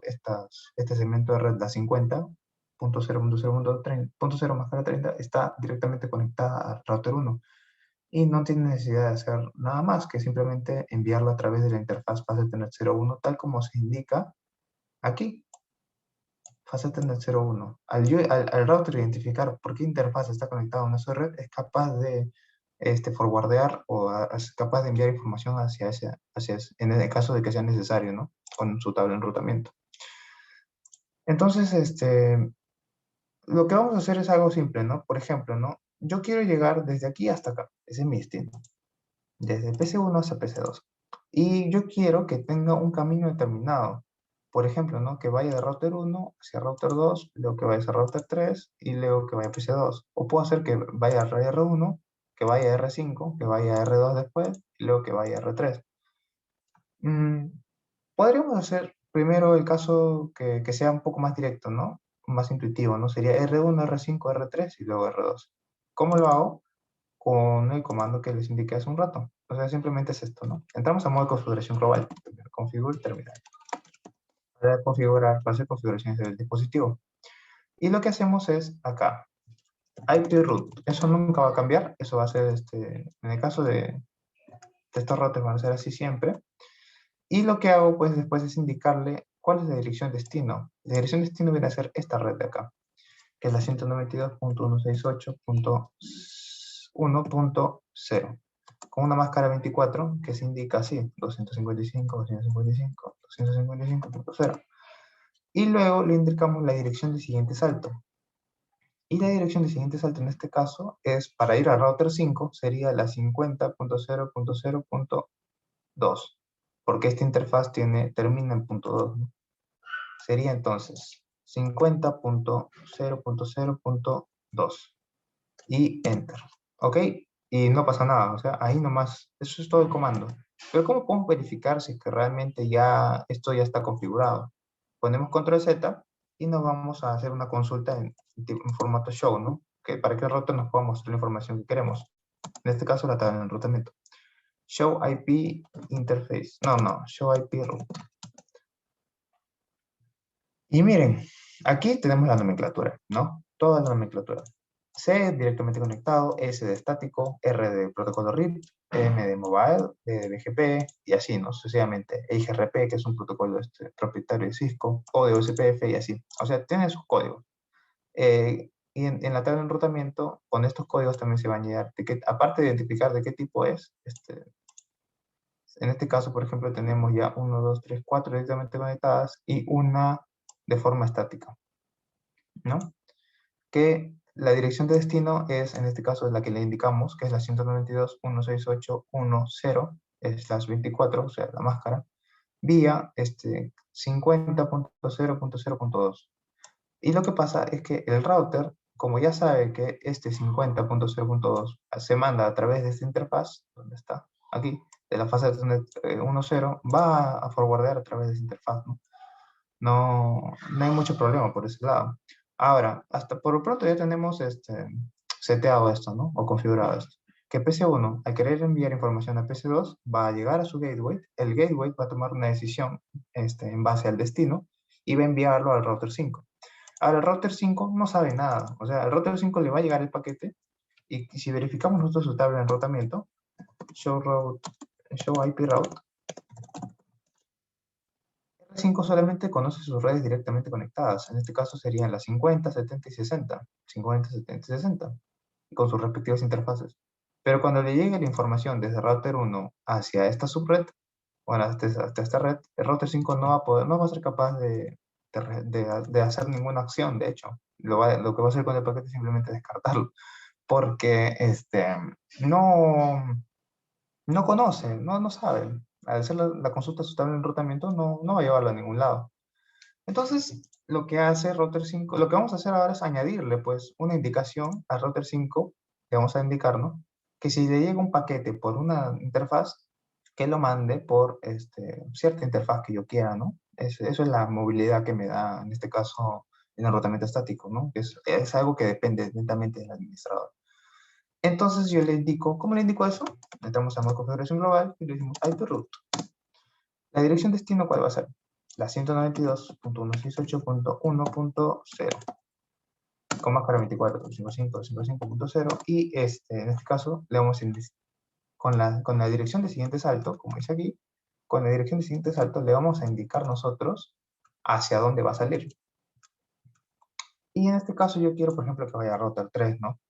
este segmento de red, la 50.0.0.0 más cara 30, está directamente conectada al router 1 y no tiene necesidad de hacer nada más que simplemente enviarlo a través de la interfaz FastEthernet 01, tal como se indica aquí. FastEthernet 01. Al router identificar por qué interfaz está conectado a una red, es capaz de forwardear o es capaz de enviar información hacia ese, en el caso de que sea necesario, ¿no? Con su tabla de enrutamiento. Entonces, lo que vamos a hacer es algo simple, ¿no? Por ejemplo, ¿no? Yo quiero llegar desde aquí hasta acá. Ese es mi destino. Desde PC1 hasta PC2. Y yo quiero que tenga un camino determinado. Por ejemplo, ¿no? Que vaya de router 1 hacia router 2, luego que vaya hacia router 3 y luego que vaya a PC2. O puedo hacer que vaya a R1, que vaya a R5, que vaya a R2 después y luego que vaya a R3. Podríamos hacer primero el caso que sea un poco más directo, ¿no? Más intuitivo, ¿no? Sería R1, R5, R3 y luego R2. ¿Cómo lo hago? Con el comando que les indiqué hace un rato. O sea, simplemente es esto, ¿no? Entramos a modo de configuración global. Configure terminal. Para hacer configuraciones del dispositivo. Y lo que hacemos es acá. IP root. Eso nunca va a cambiar. Eso va a ser, en el caso de estos routers van a ser así siempre. Y lo que hago, pues, después es indicarle cuál es la dirección destino. La dirección destino viene a ser esta red de acá, que es la 192.168.1.0, con una máscara 24 que se indica así, 255.255.255.0. Y luego le indicamos la dirección de siguiente salto. Y la dirección de siguiente salto en este caso es, para ir al router 5, sería la 50.0.0.2, porque esta interfaz termina en punto 2, ¿no? Sería entonces 50.0.0.2 y Enter. ¿Ok? Y no pasa nada, o sea, ahí nomás, eso es todo el comando. Pero ¿cómo podemos verificar si que realmente esto ya está configurado? Ponemos control Z y nos vamos a hacer una consulta en formato show, ¿no? Para que el router nos pueda mostrar la información que queremos. En este caso, la tabla de enrutamiento. Show IP interface. No, show IP route. Y miren, aquí tenemos la nomenclatura, ¿no? Toda la nomenclatura. C directamente conectado, S de estático, R de protocolo RIP, M de mobile, B de BGP, y así, ¿no? Sucesivamente. EIGRP, que es un protocolo propietario de Cisco, o de OSPF, y así. O sea, tiene sus códigos. Y en la tabla de enrutamiento, con estos códigos también se van a llegar, aparte de identificar de qué tipo es, en este caso, por ejemplo, tenemos ya 1, 2, 3, 4 directamente conectadas y una de forma estática, ¿no? Que la dirección de destino es, en este caso, la que le indicamos, que es la 192.168.10/24, o sea, la máscara, vía 50.0.0.2. Y lo que pasa es que el router, como ya sabe que este 50.0.2 se manda a través de esta interfaz, ¿dónde está? Aquí, de la fase 1.0, va a forwardear a través de esta interfaz, ¿no? No hay mucho problema por ese lado. Ahora, hasta por lo pronto ya tenemos seteado esto, ¿no? O configurado esto. Que PC1, al querer enviar información a PC2, va a llegar a su gateway. El gateway va a tomar una decisión en base al destino y va a enviarlo al router 5. Ahora, el router 5 no sabe nada. O sea, al router 5 le va a llegar el paquete y si verificamos nosotros su tabla de enrutamiento, show IP route, 5 solamente conoce sus redes directamente conectadas. En este caso serían las 50, 70 y 60. 50, 70 y 60. Con sus respectivas interfaces. Pero cuando le llegue la información desde router 1 hacia esta subred, bueno, hasta esta red, el router 5 no va a ser capaz de hacer ninguna acción, de hecho. Lo que va a hacer con el paquete es simplemente descartarlo. Porque no, no conoce, no sabe. Al hacer la consulta a su tabla de enrutamiento, no va a llevarlo a ningún lado. Entonces, lo que hace router 5, lo que vamos a hacer ahora es añadirle, pues, una indicación al router 5, que vamos a indicar, ¿no? Que si le llega un paquete por una interfaz, que lo mande por cierta interfaz que yo quiera, ¿no? Eso es la movilidad que me da, en este caso, en enrutamiento estático, ¿no? Es algo que depende netamente del administrador. Entonces yo le indico, ¿cómo le indico eso? Entramos a modo configuración global y le decimos IP root. La dirección destino, ¿cuál va a ser? La 192.168.1.0 con máscara 24.55.55.0 y en este caso le vamos a con la dirección de siguiente salto, como dice aquí, con la dirección de siguiente salto le vamos a indicar nosotros hacia dónde va a salir. Y en este caso yo quiero, por ejemplo, que vaya a router 3, ¿no?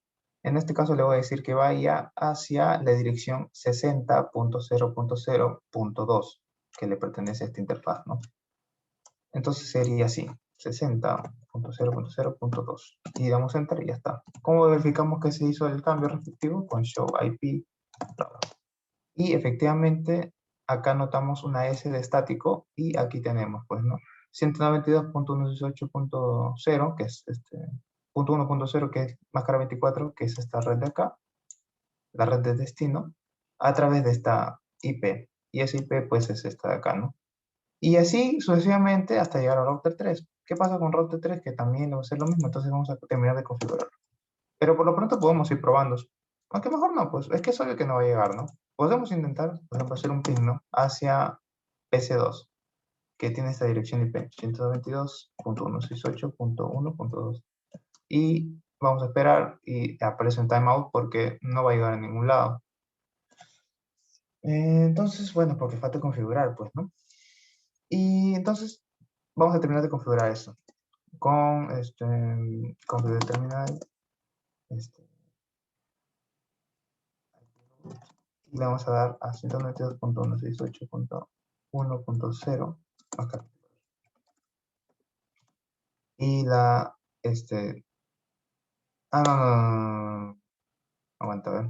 En este caso le voy a decir que vaya hacia la dirección 60.0.0.2, que le pertenece a esta interfaz, ¿no? Entonces sería así, 60.0.0.2. Y damos enter y ya está. ¿Cómo verificamos que se hizo el cambio respectivo? Con show IP route. Y efectivamente, acá notamos una S de estático y aquí tenemos, pues, ¿no? 192.168.0, que es punto 1.0, que es máscara 24, que es esta red de acá, la red de destino, a través de esta IP. Y esa IP, pues, es esta de acá, ¿no? Y así sucesivamente hasta llegar a router 3. ¿Qué pasa con router 3? Que también va a ser lo mismo, entonces vamos a terminar de configurar. Pero por lo pronto podemos ir probando. Aunque mejor no, pues es que es obvio que no va a llegar, ¿no? Podemos intentar, por ejemplo, hacer un ping, ¿no? Hacia PC2, que tiene esta dirección IP, 192.168.1.2. Y vamos a esperar y aparece un timeout porque no va a llegar a ningún lado. Entonces, bueno, porque falta configurar, pues, ¿no? Y entonces vamos a terminar de configurar eso con configure terminal, y le vamos a dar a 192.168.1.0 acá. Y la, no, no, no, no, no. Aguanta, a ver.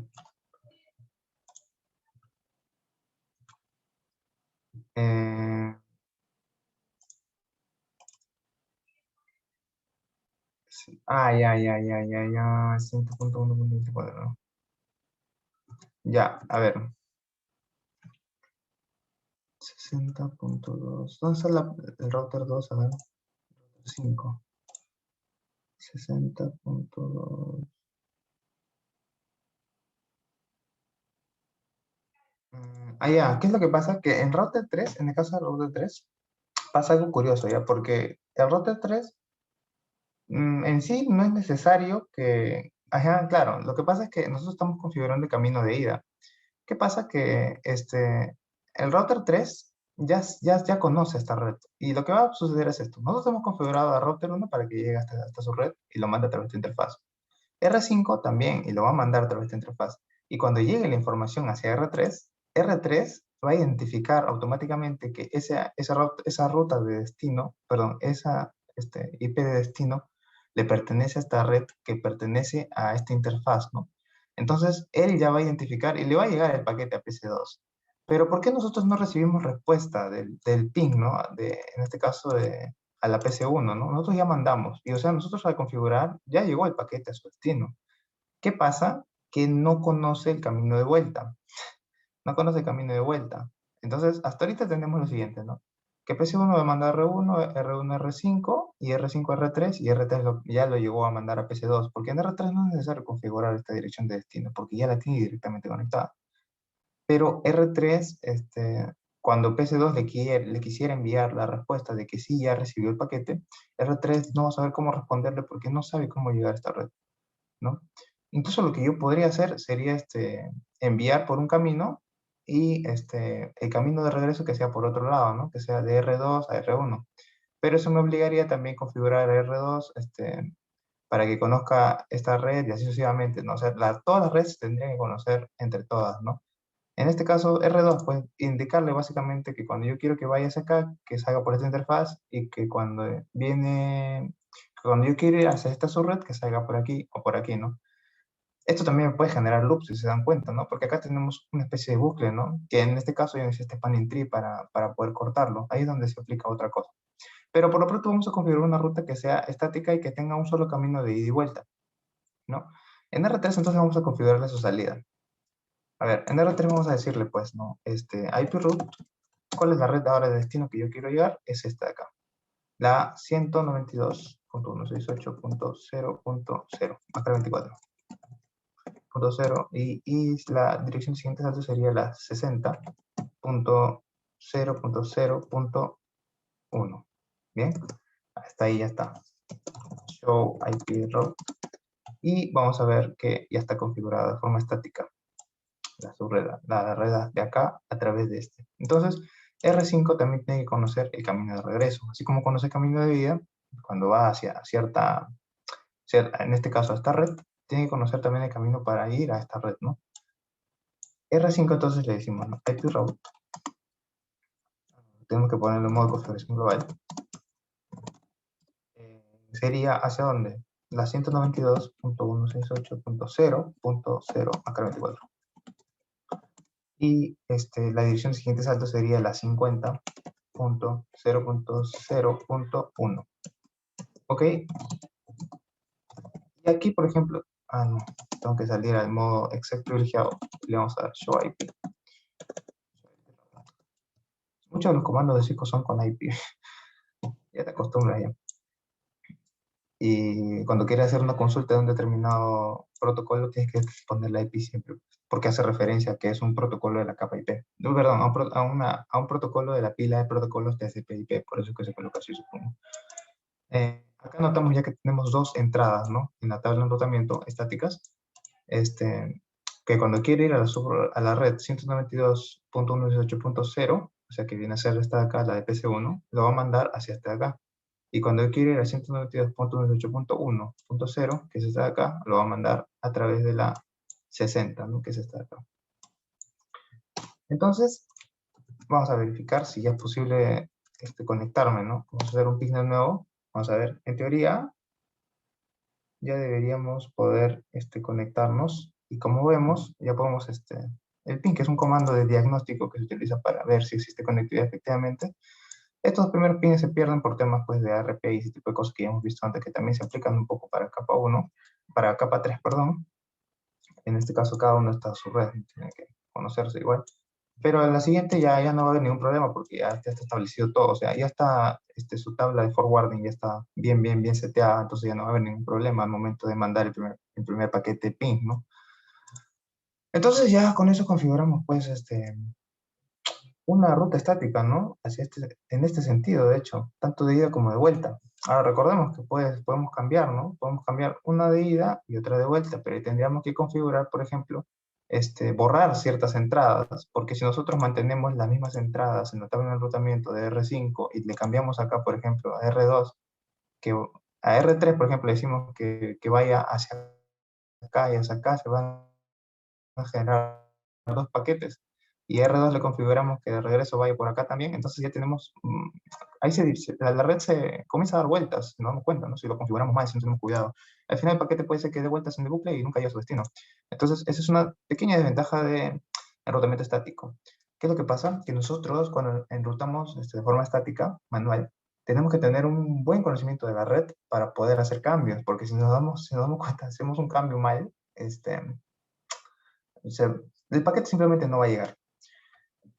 Sí. Ya, 100.1.24, ¿no? Ya, a ver. 60.2. ¿Dónde está el router 2? A ver. 5. 60.2. Ya, ¿qué es lo que pasa? Que en router 3, en el caso del router 3, pasa algo curioso, ¿ya? Porque el router 3 en sí no es necesario que... Ajá, claro, lo que pasa es que nosotros estamos configurando el camino de ida. ¿Qué pasa? Que el router 3 ya conoce esta red. Y lo que va a suceder es esto. Nosotros hemos configurado a router 1 para que llegue hasta su red y lo mande a través de interfaz. R5 también, y lo va a mandar a través de interfaz. Y cuando llegue la información hacia R3 va a identificar automáticamente que esa ruta de destino, perdón, esa IP de destino le pertenece a esta red que pertenece a esta interfaz, ¿no? Entonces, él ya va a identificar y le va a llegar el paquete a PC2. Pero ¿por qué nosotros no recibimos respuesta del ping, ¿no? En este caso, a la PC1, ¿no? Nosotros ya mandamos. Y o sea, nosotros al configurar, ya llegó el paquete a su destino. ¿Qué pasa? Que no conoce el camino de vuelta. No conoce el camino de vuelta. Entonces, hasta ahorita tenemos lo siguiente, ¿no? Que PC1 va a mandar R1, R1 R5 y R5 R3 y R3 ya lo llegó a mandar a PC2, porque en R3 no es necesario configurar esta dirección de destino, porque ya la tiene directamente conectada. Pero R3, cuando PC2 le quisiera enviar la respuesta de que sí, ya recibió el paquete, R3 no va a saber cómo responderle porque no sabe cómo llegar a esta red, ¿no? Incluso lo que yo podría hacer sería enviar por un camino y el camino de regreso que sea por otro lado, ¿no? Que sea de R2 a R1. Pero eso me obligaría también a configurar R2 para que conozca esta red y así sucesivamente, ¿no? O sea, todas las redes tendrían que conocer entre todas, ¿no? En este caso, R2, pues indicarle básicamente que cuando yo quiero que vaya hacia acá, que salga por esta interfaz y que cuando yo quiero ir hacia esta subred, que salga por aquí o por aquí, ¿no? Esto también puede generar loops, si se dan cuenta, ¿no? Porque acá tenemos una especie de bucle, ¿no? Que en este caso yo necesito este spanning tree para poder cortarlo. Ahí es donde se aplica otra cosa. Pero por lo pronto vamos a configurar una ruta que sea estática y que tenga un solo camino de ida y vuelta, ¿no? En R3 entonces vamos a configurarle su salida. A ver, en R3 vamos a decirle, pues, ¿no? IP root, ¿cuál es la red ahora de destino que yo quiero llegar? Es esta de acá. La .168.0.0 más 24. Punto 0 y la dirección siguiente salto sería la 60.0.0.1. Bien, hasta ahí ya está. Show IP route. Y vamos a ver que ya está configurada de forma estática la red de acá a través de este. Entonces, R5 también tiene que conocer el camino de regreso. Así como conoce el camino de ida, cuando va hacia en este caso a esta red, tiene que conocer también el camino para ir a esta red, ¿no? R5 entonces le decimos, ¿no? IP route. Tenemos que ponerlo en modo configuración global. Sería ¿hacia dónde? La 192.168.0.0 acá 24. Y la dirección siguiente salto sería la 50.0.0.1. ¿Ok? Y aquí, por ejemplo, no, tengo que salir al modo exec privilegiado. Le vamos a dar show IP. Muchos de los comandos de Cisco son con IP. Ya te acostumbras ya. Y cuando quieres hacer una consulta de un determinado protocolo, tienes que poner la IP siempre, porque hace referencia a que es un protocolo de la capa IP. No, perdón, a un protocolo de la pila de protocolos TCP/IP, por eso es que se coloca así, supongo. Acá notamos ya que tenemos dos entradas, ¿no? En la tabla de enrutamiento estáticas, que cuando quiere ir a la red 192.168.0, o sea que viene a ser esta de acá, la de PC1, lo va a mandar hacia esta de acá. Y cuando quiere ir a 192.168.1.0, que es esta de acá, lo va a mandar a través de la 60, ¿no? Que es esta de acá. Entonces, vamos a verificar si ya es posible conectarme, ¿no? Vamos a hacer un ping de nuevo. Vamos a ver, en teoría, ya deberíamos poder conectarnos. Y como vemos, ya podemos, el ping, que es un comando de diagnóstico que se utiliza para ver si existe conectividad efectivamente. Estos primeros pines se pierden por temas pues, de ARP y ese tipo de cosas que ya hemos visto antes, que también se aplican un poco para capa 1, para capa 3, perdón. En este caso, cada uno está a su red, tiene que conocerse igual. Pero en la siguiente ya no va a haber ningún problema porque ya está establecido todo. O sea, ya está su tabla de forwarding, ya está bien seteada, entonces ya no va a haber ningún problema al momento de mandar el primer paquete ping, ¿no? Entonces ya con eso configuramos pues una ruta estática, ¿no? En este sentido, de hecho, tanto de ida como de vuelta. Ahora recordemos que podemos cambiar, ¿no? Podemos cambiar una de ida y otra de vuelta, pero tendríamos que configurar, por ejemplo, borrar ciertas entradas, porque si nosotros mantenemos las mismas entradas en la tabla de enrutamiento de R5 y le cambiamos acá, por ejemplo, a R2, a R3, por ejemplo, le decimos que vaya hacia acá y hacia acá, se van a generar dos paquetes y R2 le configuramos que de regreso vaya por acá también, entonces ya tenemos, ahí la red se comienza a dar vueltas, nos damos cuenta, ¿no? Si lo configuramos mal, si no tenemos cuidado. Al final el paquete puede ser que dé vueltas en el bucle y nunca llegue a su destino. Entonces, esa es una pequeña desventaja de enrutamiento estático. ¿Qué es lo que pasa? Que nosotros cuando enrutamos de forma estática, manual, tenemos que tener un buen conocimiento de la red para poder hacer cambios, porque si nos damos cuenta, hacemos un cambio mal, el paquete simplemente no va a llegar.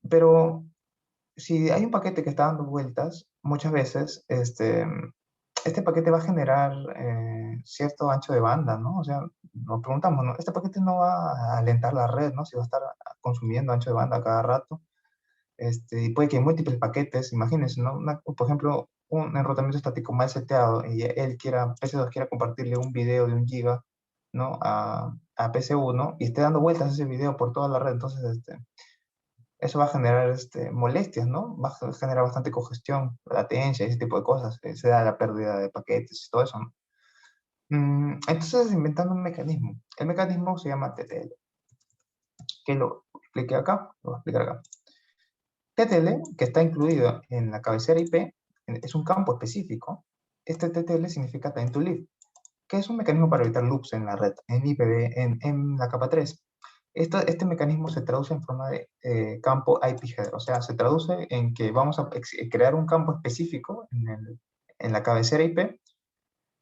Pero si hay un paquete que está dando vueltas, muchas veces este paquete va a generar cierto ancho de banda, ¿no? O sea, nos preguntamos, ¿no? Este paquete no va a alentar la red, ¿no? Si va a estar consumiendo ancho de banda cada rato. Y puede que hay múltiples paquetes, imagínense, ¿no? Por ejemplo, un enrutamiento estático mal seteado y PC2 quiera compartirle un video de 1 giga, ¿no? A PC1 y esté dando vueltas ese video por toda la red, entonces, eso va a generar molestias, ¿no? Va a generar bastante congestión, latencia, ese tipo de cosas. Se da la pérdida de paquetes y todo eso, ¿no? Entonces, inventando un mecanismo. El mecanismo se llama TTL. Que lo expliqué acá, lo voy a explicar acá. TTL, que está incluido en la cabecera IP, es un campo específico. Este TTL significa Time to Live, que es un mecanismo para evitar loops en la red, en IPv, en la capa 3. Este mecanismo se traduce en forma de campo IP header, o sea, se traduce en que vamos a crear un campo específico en la cabecera IP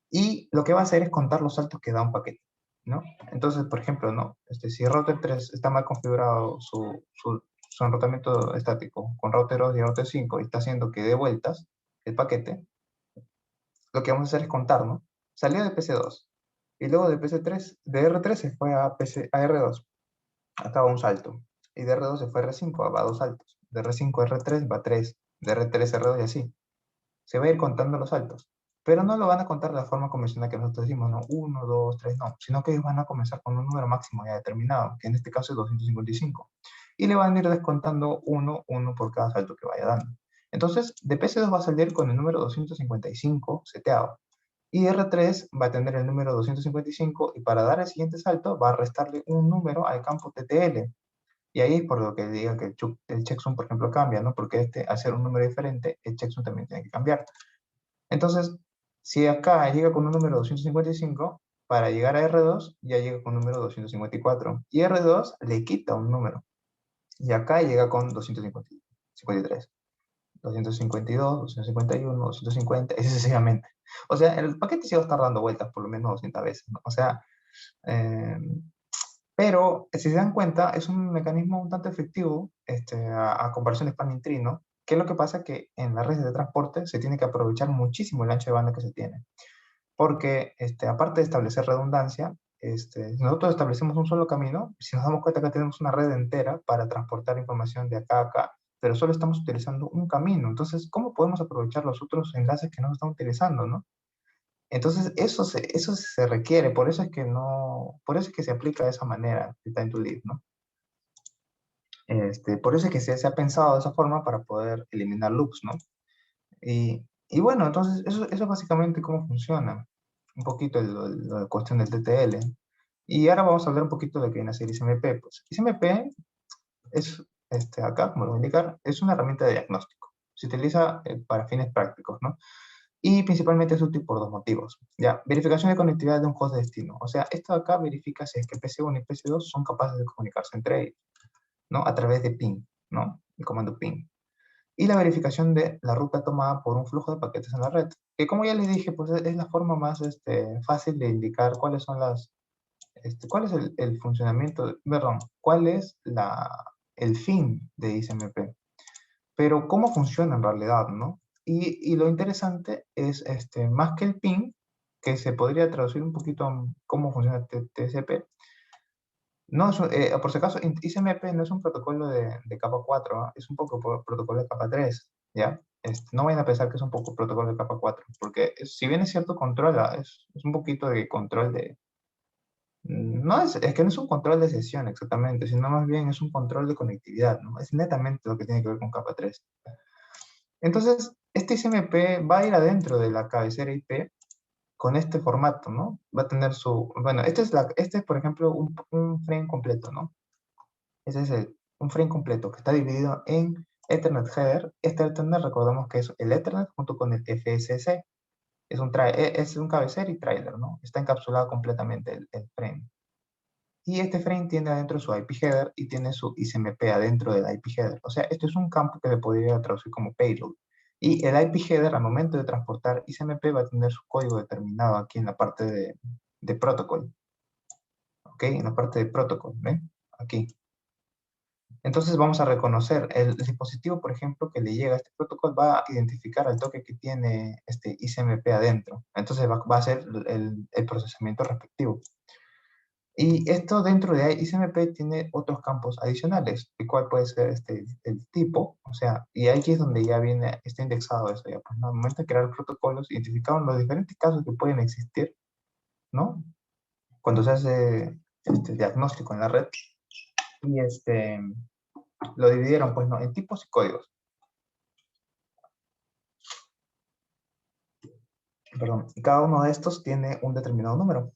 y lo que va a hacer es contar los saltos que da un paquete, ¿no? Entonces, por ejemplo, ¿no? Si router 3 está mal configurado su enrutamiento estático con router 2 y router 5 y está haciendo que dé vueltas el paquete, lo que vamos a hacer es contar, ¿no? Salió de PC2, y luego de PC3, de R3 se fue a R2, acá va un salto, y de R2 se fue a R5, va dos saltos, de R5 a R3 va 3, de R3 a R2 y así. Se va a ir contando los saltos, pero no lo van a contar de la forma convencional que nosotros decimos, no, 1, 2, 3, no, sino que ellos van a comenzar con un número máximo ya determinado, que en este caso es 255, y le van a ir descontando 1, 1 por cada salto que vaya dando. Entonces, de PC2 va a salir con el número 255 seteado, y R3 va a tener el número 255, y para dar el siguiente salto va a restarle un número al campo TTL, y ahí es por lo que diga que el checksum, por ejemplo, cambia, ¿no? Porque al ser un número diferente, el checksum también tiene que cambiar. Entonces, si acá llega con un número 255, para llegar a R2 ya llega con un número 254. Y R2 le quita un número. Y acá llega con 253. 252, 251, 250, y sucesivamente. O sea, el paquete se va a estar dando vueltas por lo menos 200 veces, ¿no? O sea, eh, pero si se dan cuenta, es un mecanismo un tanto efectivo a comparación de spanning tree, ¿no? ¿Qué es lo que pasa? Que en las redes de transporte se tiene que aprovechar muchísimo el ancho de banda que se tiene. Porque aparte de establecer redundancia, si nosotros establecemos un solo camino, si nos damos cuenta que tenemos una red entera para transportar información de acá a acá, pero solo estamos utilizando un camino. Entonces, ¿cómo podemos aprovechar los otros enlaces que no se están utilizando, no? Entonces, eso se requiere, por eso es que no, por eso es que se aplica de esa manera, el time to live, ¿no? Por eso es que se ha pensado de esa forma para poder eliminar loops, ¿no? Y bueno, entonces, eso es básicamente cómo funciona, un poquito la cuestión del TTL. Y ahora vamos a hablar un poquito de lo que viene a ser ICMP. Pues ICMP es, acá, como lo voy a indicar, es una herramienta de diagnóstico. Se utiliza para fines prácticos, ¿no? Y principalmente es útil por dos motivos. Ya, verificación de conectividad de un host de destino. O sea, esto de acá verifica si es que PC1 y PC2 son capaces de comunicarse entre ellos, ¿no? A través de ping, ¿no? El comando ping. Y la verificación de la ruta tomada por un flujo de paquetes en la red. Que como ya les dije, pues es la forma más fácil de indicar cuáles son cuál es el funcionamiento, perdón, cuál es el fin de ICMP. Pero cómo funciona en realidad, ¿no? Y lo interesante es, más que el ping, que se podría traducir un poquito a cómo funciona TCP, no es, por si acaso, ICMP no es un protocolo de capa 4, ¿ah? Es un poco protocolo de capa 3, ¿ya? No vayan a pensar que es un poco protocolo de capa 4, porque si bien es cierto, controla, es un poquito de control de... No es que no es un control de sesión exactamente, sino más bien es un control de conectividad, ¿no? Es netamente lo que tiene que ver con capa 3. Entonces, este ICMP va a ir adentro de la cabecera IP con este formato, ¿no? Va a tener bueno, este es por ejemplo, un frame completo, ¿no? Ese es un frame completo que está dividido en Ethernet header. Este Ethernet, recordamos que es el Ethernet junto con el FSC. Es un cabecera y trailer, ¿no? Está encapsulado completamente el frame. Y este frame tiene adentro su IP header y tiene su ICMP adentro del IP header. O sea, este es un campo que se podría traducir como payload. Y el IP header, al momento de transportar ICMP, va a tener su código determinado aquí en la parte de protocol. ¿Ok? En la parte de protocol, ¿ven? Aquí. Entonces vamos a reconocer el dispositivo, por ejemplo, que le llega a este protocolo, va a identificar al toque que tiene este ICMP adentro. Entonces va a hacer el procesamiento respectivo. Y esto dentro de ICMP tiene otros campos adicionales, el cual puede ser el tipo, o sea, y aquí es donde ya viene, está indexado eso, ya, pues, ¿no? Al momento de crear protocolos, identificaron los diferentes casos que pueden existir, ¿no? Cuando se hace diagnóstico en la red, y lo dividieron, pues, ¿no? En tipos y códigos. Perdón, y cada uno de estos tiene un determinado número,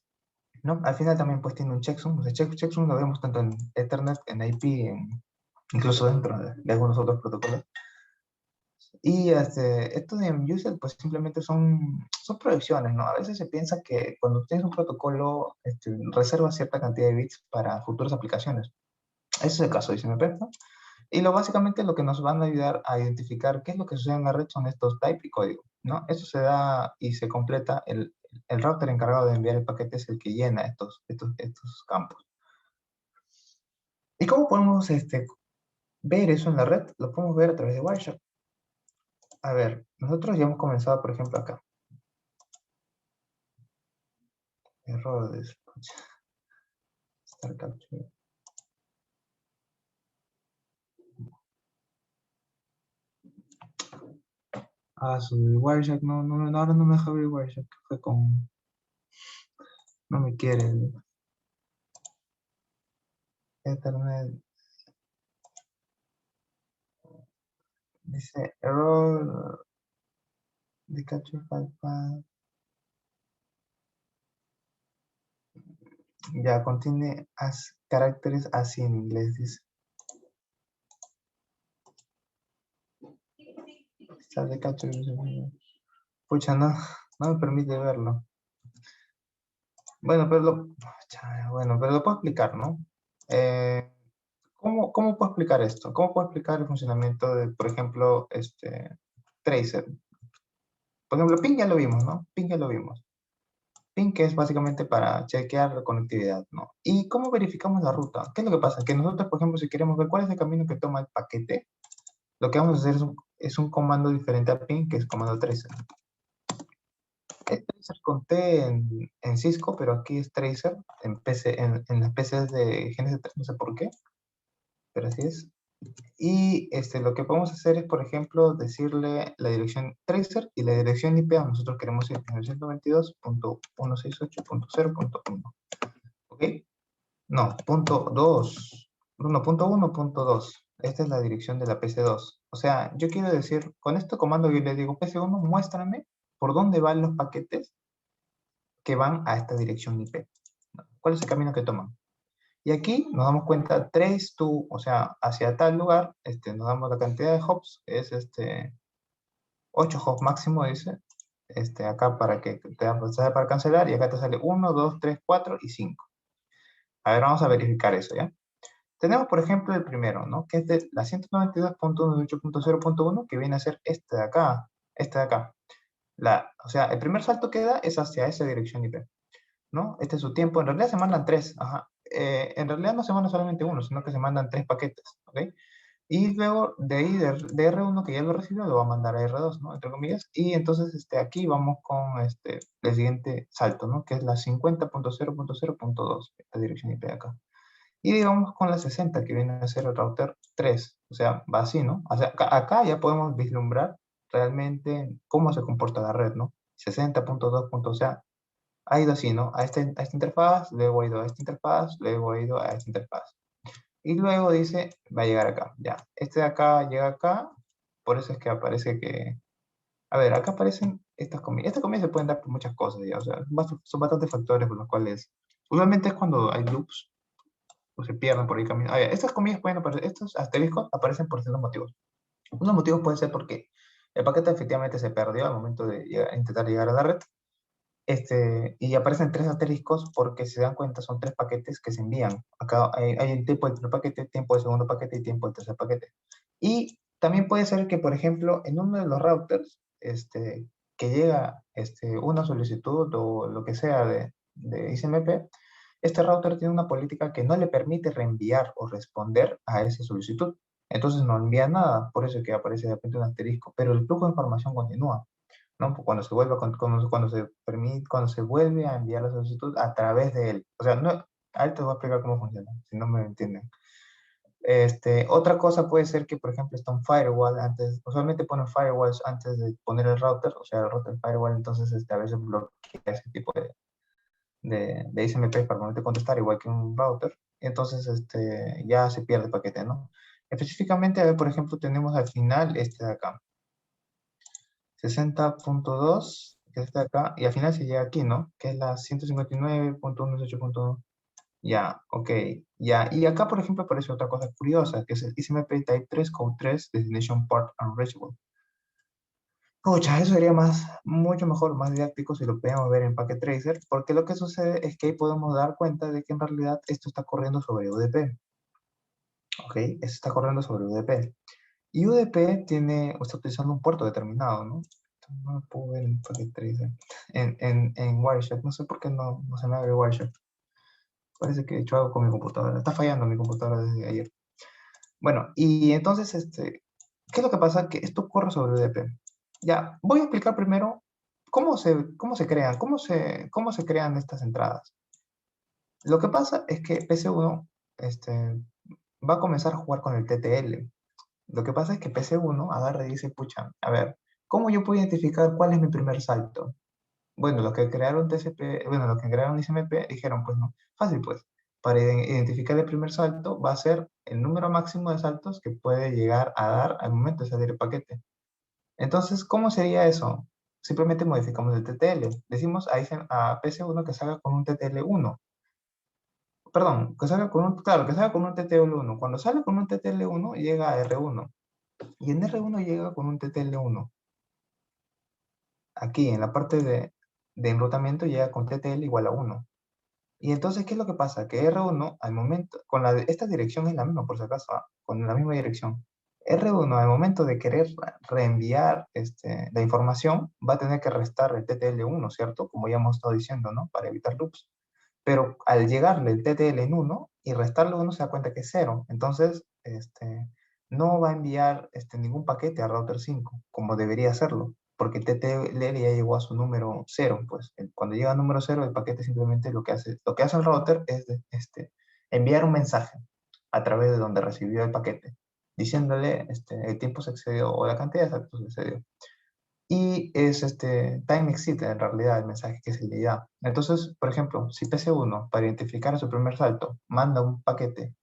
¿no? Al final también, pues, tiene un checksum, o sea, checksum lo vemos tanto en Ethernet, en IP, incluso dentro de algunos otros protocolos. Y esto de MUSEL, pues simplemente son proyecciones, ¿no? A veces se piensa que cuando tienes un protocolo, reserva cierta cantidad de bits para futuras aplicaciones. Ese es el caso de ICMP, ¿no? Y básicamente lo que nos van a ayudar a identificar qué es lo que sucede en la red son estos type y código, ¿no? Eso se da y se completa, el router encargado de enviar el paquete es el que llena estos campos. ¿Y cómo podemos ver eso en la red? Lo podemos ver a través de Wireshark. A ver, nosotros ya hemos comenzado, por ejemplo, acá. Error de Star Capture. Su Wireshark, ahora no me deja abrir Wireshark. Fue con... No me quiere. Ethernet. Dice error de capture file path. Ya contiene caracteres así en inglés, dice. Está de capture. Pucha, no me permite verlo. Bueno, pero lo puedo explicar, ¿no? ¿Cómo puedo explicar esto? ¿Cómo puedo explicar el funcionamiento de, por ejemplo, tracer? Por ejemplo, ping ya lo vimos, ¿no? Ping ya lo vimos. Ping que es básicamente para chequear la conectividad, ¿no? ¿Y cómo verificamos la ruta? ¿Qué es lo que pasa? Que nosotros, por ejemplo, si queremos ver cuál es el camino que toma el paquete, lo que vamos a hacer es un comando diferente a ping, que es comando tracer. Es tracer con T en Cisco, pero aquí es tracer en las PCs de Genesis 3, no sé por qué, pero así es. Y lo que podemos hacer es, por ejemplo, decirle la dirección tracer y la dirección IP a nosotros queremos ir 192.168.0.1. ¿Ok? No, punto 2. No, punto 1, punto 2. Esta es la dirección de la PC2. O sea, yo quiero decir, con este comando yo le digo, PC1, muéstrame por dónde van los paquetes que van a esta dirección IP. ¿Cuál es el camino que toman? Y aquí nos damos cuenta, trace to, o sea, hacia tal lugar, nos damos la cantidad de hops, es 8 hops máximo, dice, acá para que te sale para cancelar, y acá te sale 1, 2, 3, 4 y 5. A ver, vamos a verificar eso, ¿ya? Tenemos, por ejemplo, el primero, ¿no? Que es de la 192.168.0.1, que viene a ser este de acá, o sea, el primer salto que da es hacia esa dirección IP, ¿no? Este es su tiempo. En realidad se mandan 3, ajá. En realidad no se manda solamente uno, sino que se mandan 3 paquetes, ¿ok? Y luego de ahí, de R1 que ya lo recibió, lo va a mandar a R2, ¿no? Entre comillas. Y entonces aquí vamos con el siguiente salto, ¿no? Que es la 50.0.0.2, esta dirección IP de acá. Y digamos con la 60, que viene a ser el router 3. O sea, va así, ¿no? O sea, acá ya podemos vislumbrar realmente cómo se comporta la red, ¿no? 60.2. O sea, ha ido así, ¿no? A esta interfaz, luego ha ido a esta interfaz, luego ha ido a esta interfaz. Y luego dice, va a llegar acá, ya. Este de acá llega acá, por eso es que aparece que... A ver, acá aparecen estas comidas. Estas comidas se pueden dar por muchas cosas, ya. O sea, son bastantes factores por los cuales... Usualmente es cuando hay loops, o se pierden por el camino. A ver, estas comidas pueden aparecer, estos asteriscos aparecen por ciertos motivos. Unos motivos pueden ser porque el paquete efectivamente se perdió al momento de intentar llegar a la red. Y aparecen 3 asteriscos porque si se dan cuenta son 3 paquetes que se envían. Acá hay un tiempo del primer paquete, tiempo del segundo paquete y tiempo del tercer paquete. Y también puede ser que, por ejemplo, en uno de los routers, que llega una solicitud o lo que sea de ICMP, este router tiene una política que no le permite reenviar o responder a esa solicitud. Entonces no envía nada, por eso es que aparece de repente un asterisco, pero el flujo de información continúa, ¿no? Cuando se vuelve, cuando se vuelve a enviar la solicitud a través de él. O sea, no, ahorita te voy a explicar cómo funciona, si no me entienden. Otra cosa puede ser que, por ejemplo, está un firewall antes, usualmente ponen firewalls antes de poner el router, o sea, el router firewall, entonces a veces bloquea ese tipo de ICMP para ponerte a contestar, igual que un router, entonces ya se pierde el paquete, ¿no? Específicamente, a ver, por ejemplo, tenemos al final este de acá, 60.2, que está acá, y al final se llega aquí, ¿no? Que es la 159.168.1. Ya, ok, ya. Y acá, por ejemplo, aparece otra cosa curiosa, que es el ICMP Type 3 Code 3 Destination Port Unreachable. Pucha, eso sería mucho mejor, más didáctico si lo podemos ver en Packet Tracer, porque lo que sucede es que ahí podemos dar cuenta de que en realidad esto está corriendo sobre UDP. Ok, esto está corriendo sobre UDP. Y UDP está utilizando un puerto determinado, ¿no? No lo puedo ver en Packet Tracer. En Wireshark, no sé por qué no se me abre Wireshark. Parece que he hecho algo con mi computadora. Está fallando mi computadora desde ayer. Bueno, y entonces, ¿qué es lo que pasa? Que esto corre sobre UDP. Ya, voy a explicar primero cómo se crean? Cómo se crean estas entradas? Lo que pasa es que PC1 va a comenzar a jugar con el TTL. Lo que pasa es que PC1 agarra y dice, pucha, a ver, ¿cómo yo puedo identificar cuál es mi primer salto? Bueno, los que crearon TCP, bueno, los que crearon ICMP dijeron, pues no, fácil pues. Para identificar el primer salto va a ser el número máximo de saltos que puede llegar a dar al momento de salir el paquete. Entonces, ¿cómo sería eso? Simplemente modificamos el TTL. Decimos a PC1 que salga con un TTL1. Perdón, que salga con un, claro, que salga con un TTL1. Cuando sale con un TTL1, llega a R1. Y en R1 llega con un TTL1. Aquí, en la parte de enrutamiento, llega con TTL igual a 1. Y entonces, ¿qué es lo que pasa? Que R1, al momento, esta dirección es la misma, por si acaso, con la misma dirección. R1, al momento de querer reenviar la información, va a tener que restar el TTL1, ¿cierto? Como ya hemos estado diciendo, ¿no? Para evitar loops. Pero al llegarle el TTL en 1 y restarle 1 se da cuenta que es 0. Entonces, no va a enviar ningún paquete a router 5, como debería hacerlo, porque el TTL ya llegó a su número 0. Pues cuando llega al número 0, el paquete simplemente lo que hace el router es enviar un mensaje a través de donde recibió el paquete, diciéndole el tiempo se excedió o la cantidad de saltos se excedió. Y es time exit en realidad el mensaje que se le da. Entonces, por ejemplo, si PC1 para identificar su primer salto manda un paquete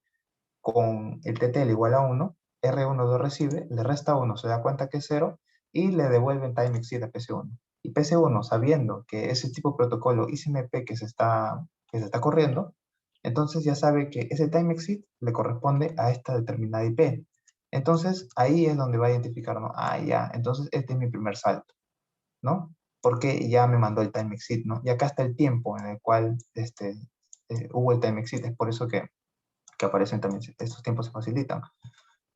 con el TTL igual a 1, R1 lo recibe, le resta 1, se da cuenta que es 0 y le devuelve el time exit a PC1. Y PC1, sabiendo que ese tipo de protocolo ICMP que se está corriendo, entonces ya sabe que ese time exit le corresponde a esta determinada IP. Entonces ahí es donde va a identificar, ¿no? Ah, ya, entonces este es mi primer salto, ¿no? Porque ya me mandó el time exit, ¿no? Y acá está el tiempo en el cual hubo el time exit, es por eso que aparecen también, estos tiempos se facilitan.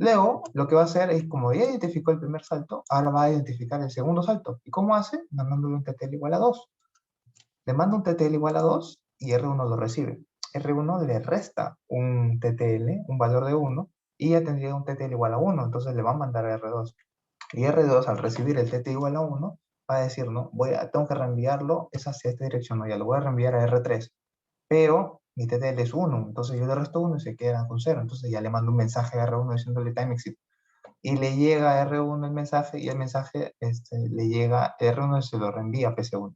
Luego, lo que va a hacer es, como ya identificó el primer salto, ahora va a identificar el segundo salto. ¿Y cómo hace? Mandándole un TTL igual a 2. Le manda un TTL igual a 2 y R1 lo recibe. R1 le resta un TTL, un valor de 1, y ya tendría un TTL igual a 1, entonces le va a mandar a R2. Y R2, al recibir el TTL igual a 1, va a decir, no, tengo que reenviarlo, es hacia esta dirección, no, ya lo voy a reenviar a R3. Pero mi TTL es 1, entonces yo le resto 1 y se queda con 0. Entonces ya le mando un mensaje a R1 diciéndole time exit. Y le llega a R1 el mensaje y el mensaje le llega a R1 y se lo reenvía a PC1,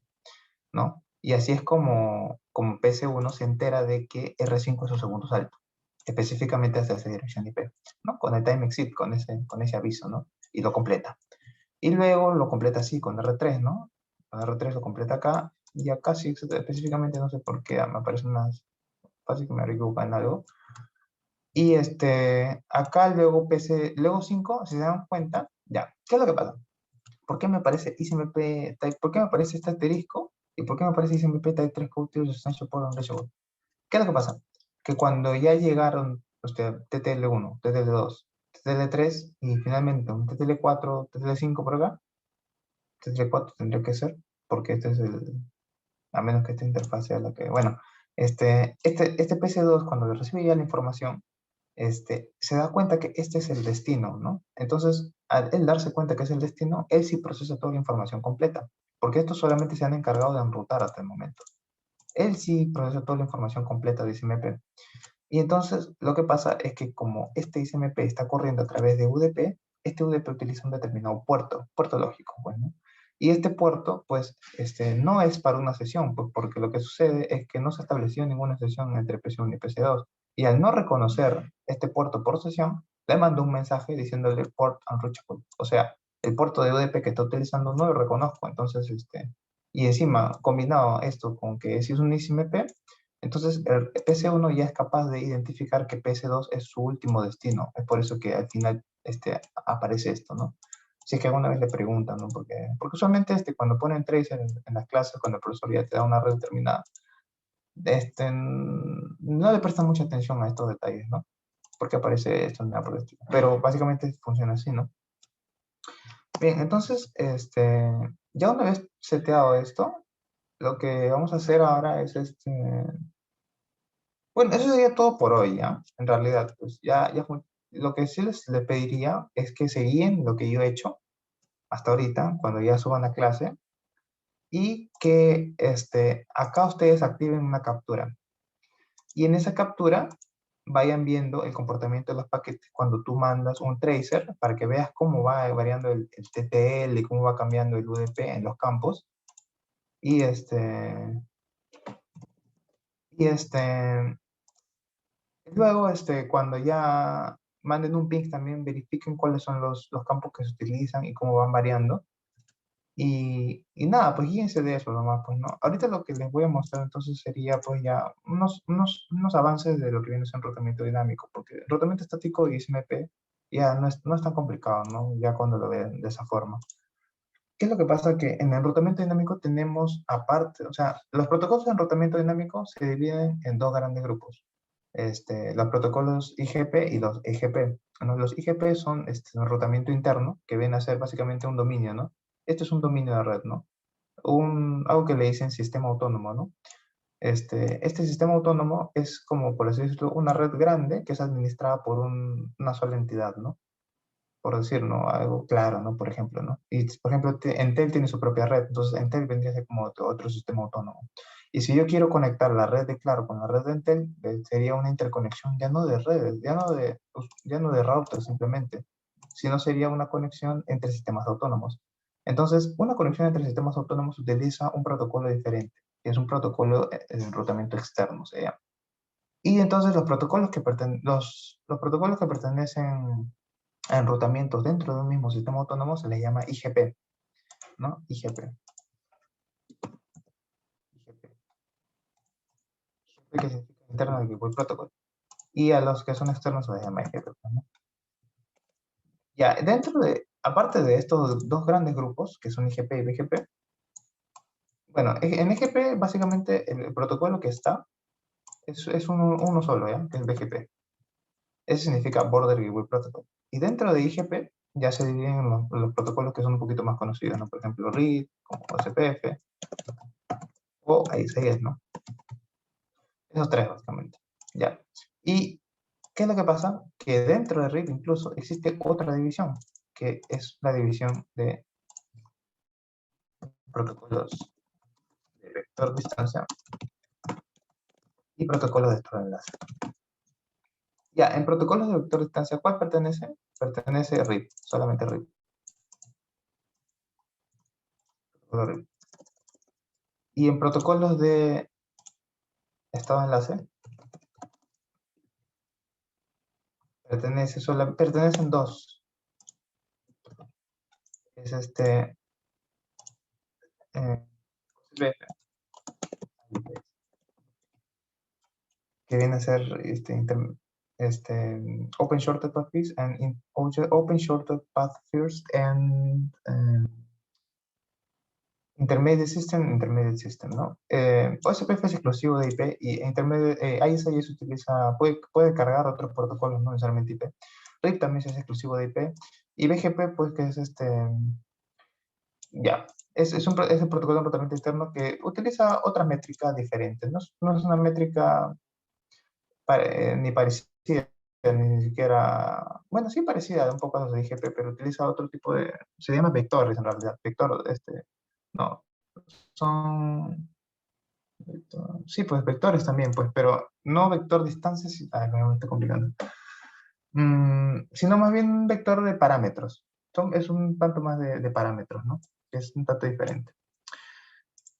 ¿no? Y así es como PC1 se entera de que R5 es su segundo salto, específicamente hacia esa dirección IP, ¿no? Con el time exit, con ese aviso, ¿no? Y lo completa. Y luego lo completa así con R3, ¿no? Con R3 lo completa acá, y acá sí específicamente no sé por qué, me aparece unas, fácil que me equivoco en algo. Y acá luego luego 5, si se dan cuenta, ya, ¿qué es lo que pasa? ¿Por qué me aparece ICMP type? ¿Por qué me aparece este asterisco? ¿Y por qué me aparece ICMP type 3 code substantial por un? ¿Qué es lo que pasa? Que cuando ya llegaron TTL1, TTL2, TTL3 y finalmente un TTL4, TTL5 por acá, TTL4 tendría que ser, porque este es a menos que esta interfaz sea la que, bueno, este PC2 cuando recibe ya la información, se da cuenta que este es el destino, ¿no? Entonces, al él darse cuenta que es el destino, él sí procesa toda la información completa, porque estos solamente se han encargado de enrutar hasta el momento. Él sí procesa toda la información completa de ICMP. Y entonces, lo que pasa es que como este ICMP está corriendo a través de UDP, este UDP utiliza un determinado puerto lógico, bueno. Y este puerto, pues, no es para una sesión, pues, porque lo que sucede es que no se estableció ninguna sesión entre PC1 y PC2. Y al no reconocer este puerto por sesión, le mandó un mensaje diciéndole port unreachable. O sea, el puerto de UDP que está utilizando no lo reconozco. Entonces, y encima, combinado esto con que si es un ICMP, entonces el PC1 ya es capaz de identificar que PC2 es su último destino. Es por eso que al final aparece esto, ¿no? Si es que alguna vez le preguntan, ¿no? Porque usualmente cuando ponen tracer en las clases, cuando el profesor ya te da una red determinada, no le prestan mucha atención a estos detalles, ¿no? Porque aparece esto, nada por el estilo. Pero básicamente funciona así, ¿no? Bien, entonces, ya una vez seteado esto, lo que vamos a hacer ahora es bueno, eso sería todo por hoy, ¿ya? En realidad, pues ya lo que sí les pediría es que se guíen lo que yo he hecho hasta ahorita, cuando ya suban a clase, y que acá ustedes activen una captura. Y en esa captura vayan viendo el comportamiento de los paquetes cuando tú mandas un tracer para que veas cómo va variando el TTL y cómo va cambiando el UDP en los campos. Y luego, cuando ya manden un ping también verifiquen cuáles son los campos que se utilizan y cómo van variando. Y nada, pues guíense de eso nomás, pues no. Ahorita lo que les voy a mostrar entonces sería pues ya unos avances de lo que viene a ser enrutamiento dinámico, porque enrutamiento estático y SMP ya no es tan complicado, ¿no? Ya cuando lo ven de esa forma. ¿Qué es lo que pasa? Que en el enrutamiento dinámico tenemos aparte, o sea, los protocolos de enrutamiento dinámico se dividen en dos grandes grupos. Los protocolos IGP y los EGP. ¿No? Los IGP son enrutamiento interno, que viene a ser básicamente un dominio, ¿no? Esto es un dominio de red, ¿no? Algo que le dicen sistema autónomo, ¿no? Este sistema autónomo es como, por así decirlo, una red grande que es administrada por una sola entidad, ¿no? Por decir, ¿no? Algo claro, ¿no? Por ejemplo, ¿no? Y, por ejemplo, Entel tiene su propia red, entonces Entel vendría a ser como otro sistema autónomo. Y si yo quiero conectar la red de Claro con la red de Entel, sería una interconexión ya no de redes, ya no de routers simplemente, sino sería una conexión entre sistemas autónomos. Entonces, una conexión entre sistemas autónomos utiliza un protocolo diferente, que es un protocolo de enrutamiento externo, se llama. Y entonces los protocolos que pertenecen a enrutamientos dentro de un mismo sistema autónomo se les llama IGP, ¿no? IGP. IGP. Que significa Internal Gateway Protocol. Y a los que son externos se les llama IGP, ¿no? Ya, aparte de estos dos grandes grupos, que son IGP y BGP, bueno, en IGP básicamente el protocolo que está es uno solo, ¿ya? Que es BGP. Eso significa Border Gateway Protocol. Y dentro de IGP ya se dividen los protocolos que son un poquito más conocidos, ¿no? Por ejemplo, RID, como SPF, o ACS, ¿no? Esos tres, básicamente. Ya. ¿Y qué es lo que pasa? Que dentro de RIP incluso existe otra división, que es la división de protocolos de vector distancia y protocolos de estado de enlace. Ya, en protocolos de vector distancia, ¿cuál pertenece? Pertenece RIP, solamente RIP. RIP. Y en protocolos de estado de enlace, pertenecen dos. Es CBF, que viene a ser Open Shortcut Path First and Open Shortcut Path First and Intermediate System, ¿no? OSPF es exclusivo de IP y ISIS puede cargar otros protocolos, no necesariamente IP. RIP también es exclusivo de IP y BGP, pues que es ya, es un protocolo de enrutamiento interno que utiliza otras métricas diferentes, no es una métrica ni parecida, ni siquiera, bueno, sí parecida un poco a los de IGP, pero utiliza otro tipo se llama vectores en realidad, no, son, sí, pues vectores también, pues, pero no vector distancia, me está complicando, sino más bien un vector de parámetros, es un tanto más de parámetros, ¿no? Es un tanto diferente.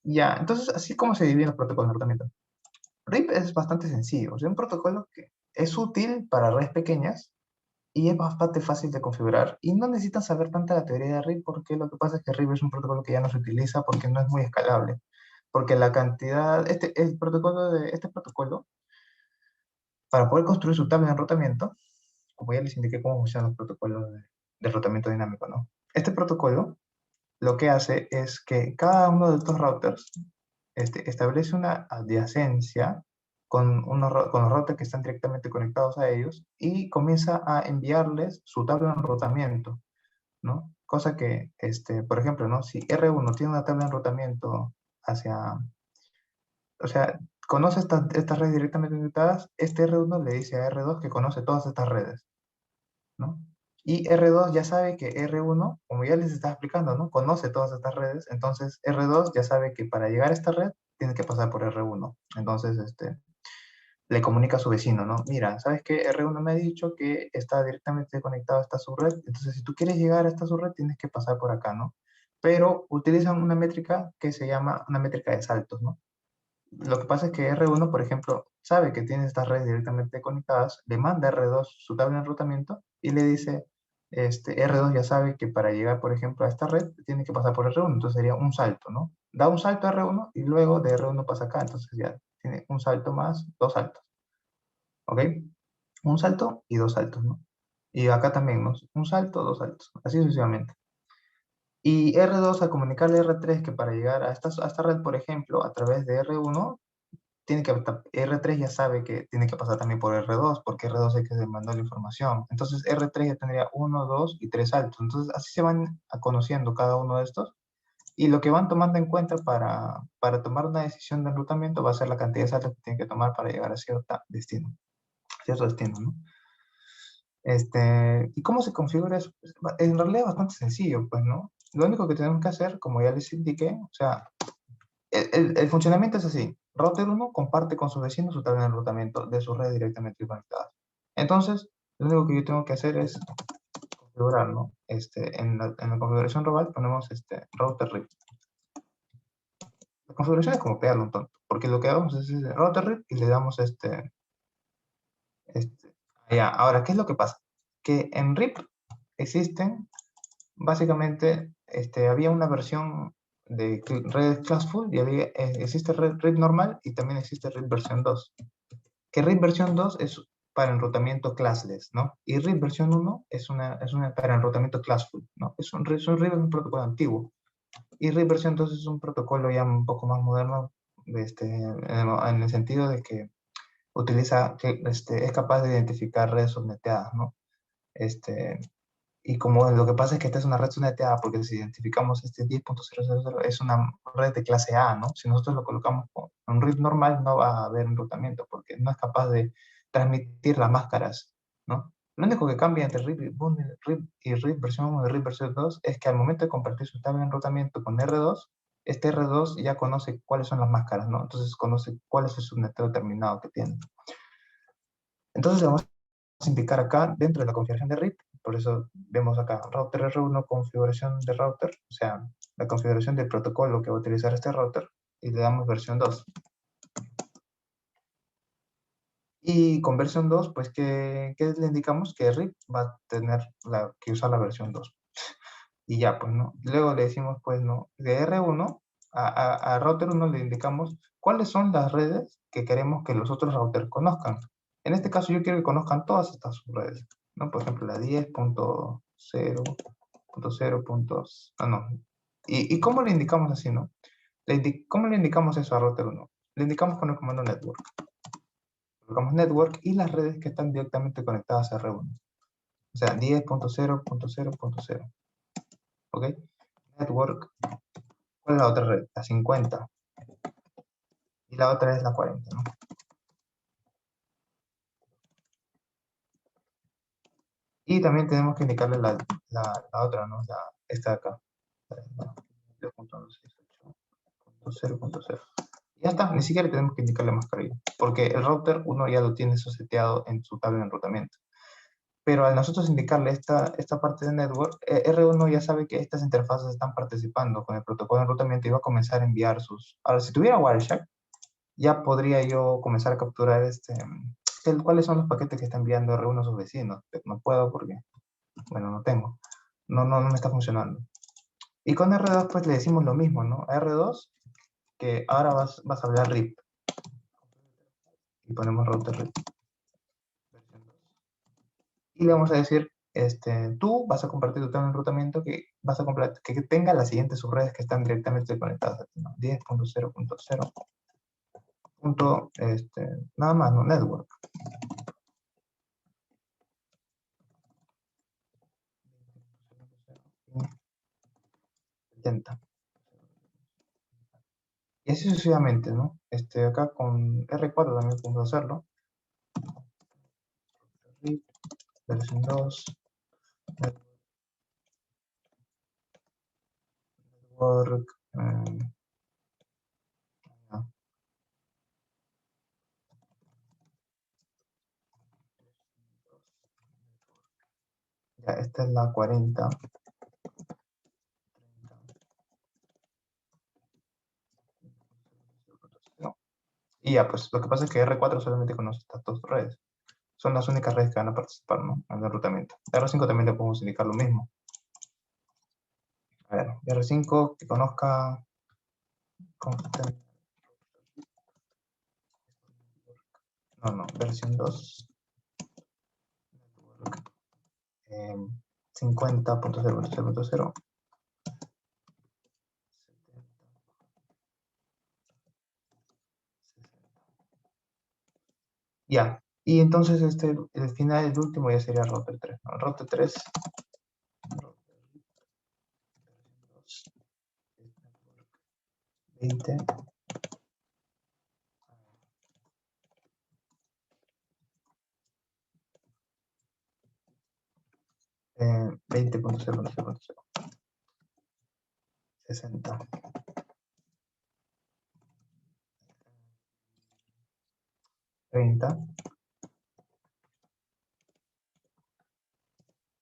Ya, entonces, así como se dividen los protocolos de enrutamiento. RIP es bastante sencillo, es un protocolo que es útil para redes pequeñas y es bastante fácil de configurar y no necesitan saber tanta la teoría de RIP porque lo que pasa es que RIP es un protocolo que ya no se utiliza porque no es muy escalable, porque la cantidad, este protocolo, para poder construir su tabla de enrutamiento, como ya les indiqué cómo funcionan los protocolos de enrutamiento dinámico, ¿no? Este protocolo lo que hace es que cada uno de estos routers establece una adyacencia con los routers que están directamente conectados a ellos y comienza a enviarles su tabla de enrutamiento, ¿no? Cosa que, por ejemplo, ¿no? Si R1 tiene una tabla de enrutamiento o sea, conoce estas redes directamente conectadas, este R1 le dice a R2 que conoce todas estas redes, ¿no? Y R2 ya sabe que R1, como ya les estaba explicando, ¿no? Conoce todas estas redes, entonces R2 ya sabe que para llegar a esta red tiene que pasar por R1. Entonces, le comunica a su vecino, ¿no? Mira, ¿sabes qué? R1 me ha dicho que está directamente conectado a esta subred, entonces si tú quieres llegar a esta subred tienes que pasar por acá, ¿no? Pero utilizan una métrica que se llama una métrica de saltos, ¿no? Lo que pasa es que R1, por ejemplo, sabe que tiene estas redes directamente conectadas, le manda a R2 su tabla de enrutamiento y le dice, R2 ya sabe que para llegar, por ejemplo, a esta red tiene que pasar por R1, entonces sería un salto, ¿no? Da un salto a R1 y luego de R1 pasa acá, entonces ya tiene un salto más, dos saltos, ¿ok? Un salto y dos saltos, ¿no? Y acá también, ¿no? Un salto, dos saltos, así sucesivamente. Y R2 al comunicarle a R3 que para llegar a esta red, por ejemplo, a través de R1, R3 ya sabe que tiene que pasar también por R2, porque R2 es que le mandó la información. Entonces R3 ya tendría 1, 2 y 3 saltos. Entonces así se van conociendo cada uno de estos. Y lo que van tomando en cuenta para tomar una decisión de enrutamiento va a ser la cantidad de saltos que tienen que tomar para llegar a cierto destino, ¿no? ¿Y cómo se configura eso? Pues, en realidad es bastante sencillo, pues, ¿no? Lo único que tenemos que hacer, como ya les indiqué, o sea, el funcionamiento es así. Router 1 comparte con su vecino su tabla de enrutamiento de sus redes directamente conectadas. Entonces, lo único que yo tengo que hacer es configurar, ¿no? En la configuración global ponemos router RIP. La configuración es como pegarle un tonto, porque lo que hagamos es router RIP y le damos ya. Ahora, ¿qué es lo que pasa? Que en RIP existen, básicamente, había una versión de red Classful y existe RIP normal y también existe RIP versión 2. Que RIP versión 2 es para enrutamiento classless, ¿no? Y RIP versión 1 es una para enrutamiento classful, ¿no? RIP es un protocolo antiguo. Y RIP versión 2 es un protocolo ya un poco más moderno, en el sentido de que es capaz de identificar redes subneteadas, ¿no? Este, y como lo que pasa es que esta es una red subneteada, porque si identificamos este 10.000 es una red de clase A, ¿no? Si nosotros lo colocamos con un RIP normal, no va a haber enrutamiento, porque no es capaz de transmitir las máscaras, ¿no? Lo único que cambia entre RIP versión 1 y RIP versión 2 es que al momento de compartir su tabla de enrutamiento con R2, este R2 ya conoce cuáles son las máscaras, ¿no? Entonces conoce cuál es el subneteo determinado que tiene. Entonces le vamos a indicar acá dentro de la configuración de RIP, por eso vemos acá router R1 configuración de router, o sea, la configuración del protocolo que va a utilizar este router, y le damos versión 2. Y con versión 2, pues, ¿qué le indicamos? Que RIP va a tener que usar la versión 2. Y ya, pues, ¿no? Luego le decimos, pues, ¿no? De R1 a router 1 le indicamos cuáles son las redes que queremos que los otros routers conozcan. En este caso, yo quiero que conozcan todas estas subredes, ¿no? Por ejemplo, la 10.0.0. Ah, no. ¿Y cómo le indicamos así, no? ¿Cómo le indicamos eso a router 1? Le indicamos con el comando network. Colocamos network y las redes que están directamente conectadas a R1. O sea, 10.0.0.0. ¿Ok? Network. ¿Cuál es la otra red? La 50. Y la otra es la 40, ¿no? Y también tenemos que indicarle la otra, ¿no? Esta de acá. 0.0.0. Ya está, ni siquiera tenemos que indicarle mascarilla, porque el router uno ya lo tiene seteado en su tabla de enrutamiento. Pero al nosotros indicarle esta parte de network, R1 ya sabe que estas interfaces están participando con el protocolo de enrutamiento y va a comenzar a enviar sus... Ahora, si tuviera Wireshark, ya podría yo comenzar a capturar cuáles son los paquetes que está enviando R1 a sus vecinos. Pero no puedo porque, bueno, no tengo. No me está funcionando. Y con R2 pues le decimos lo mismo, ¿no? A R2 que ahora vas a hablar RIP. Y ponemos router RIP. Y le vamos a decir, tú vas a compartir tu tabla de enrutamiento que que tenga las siguientes subredes que están directamente conectadas a ti, ¿no? 10.0.0. Nada más, ¿no? Network. 70. Y así sucesivamente, ¿no? Acá con R4 también podemos hacerlo. RIP, versión 2, Network, ya, esta es la 40. Y ya, pues lo que pasa es que R4 solamente conoce estas dos redes. Son las únicas redes que van a participar, ¿no? En el enrutamiento. R5 también le podemos indicar lo mismo. A ver, R5 que conozca... No, versión 2. 50.0.0.0. Ya, y entonces el final, el último ya sería router 3, ¿no? Router 3, router 2, 20, 20.0.0.0, 60, 30,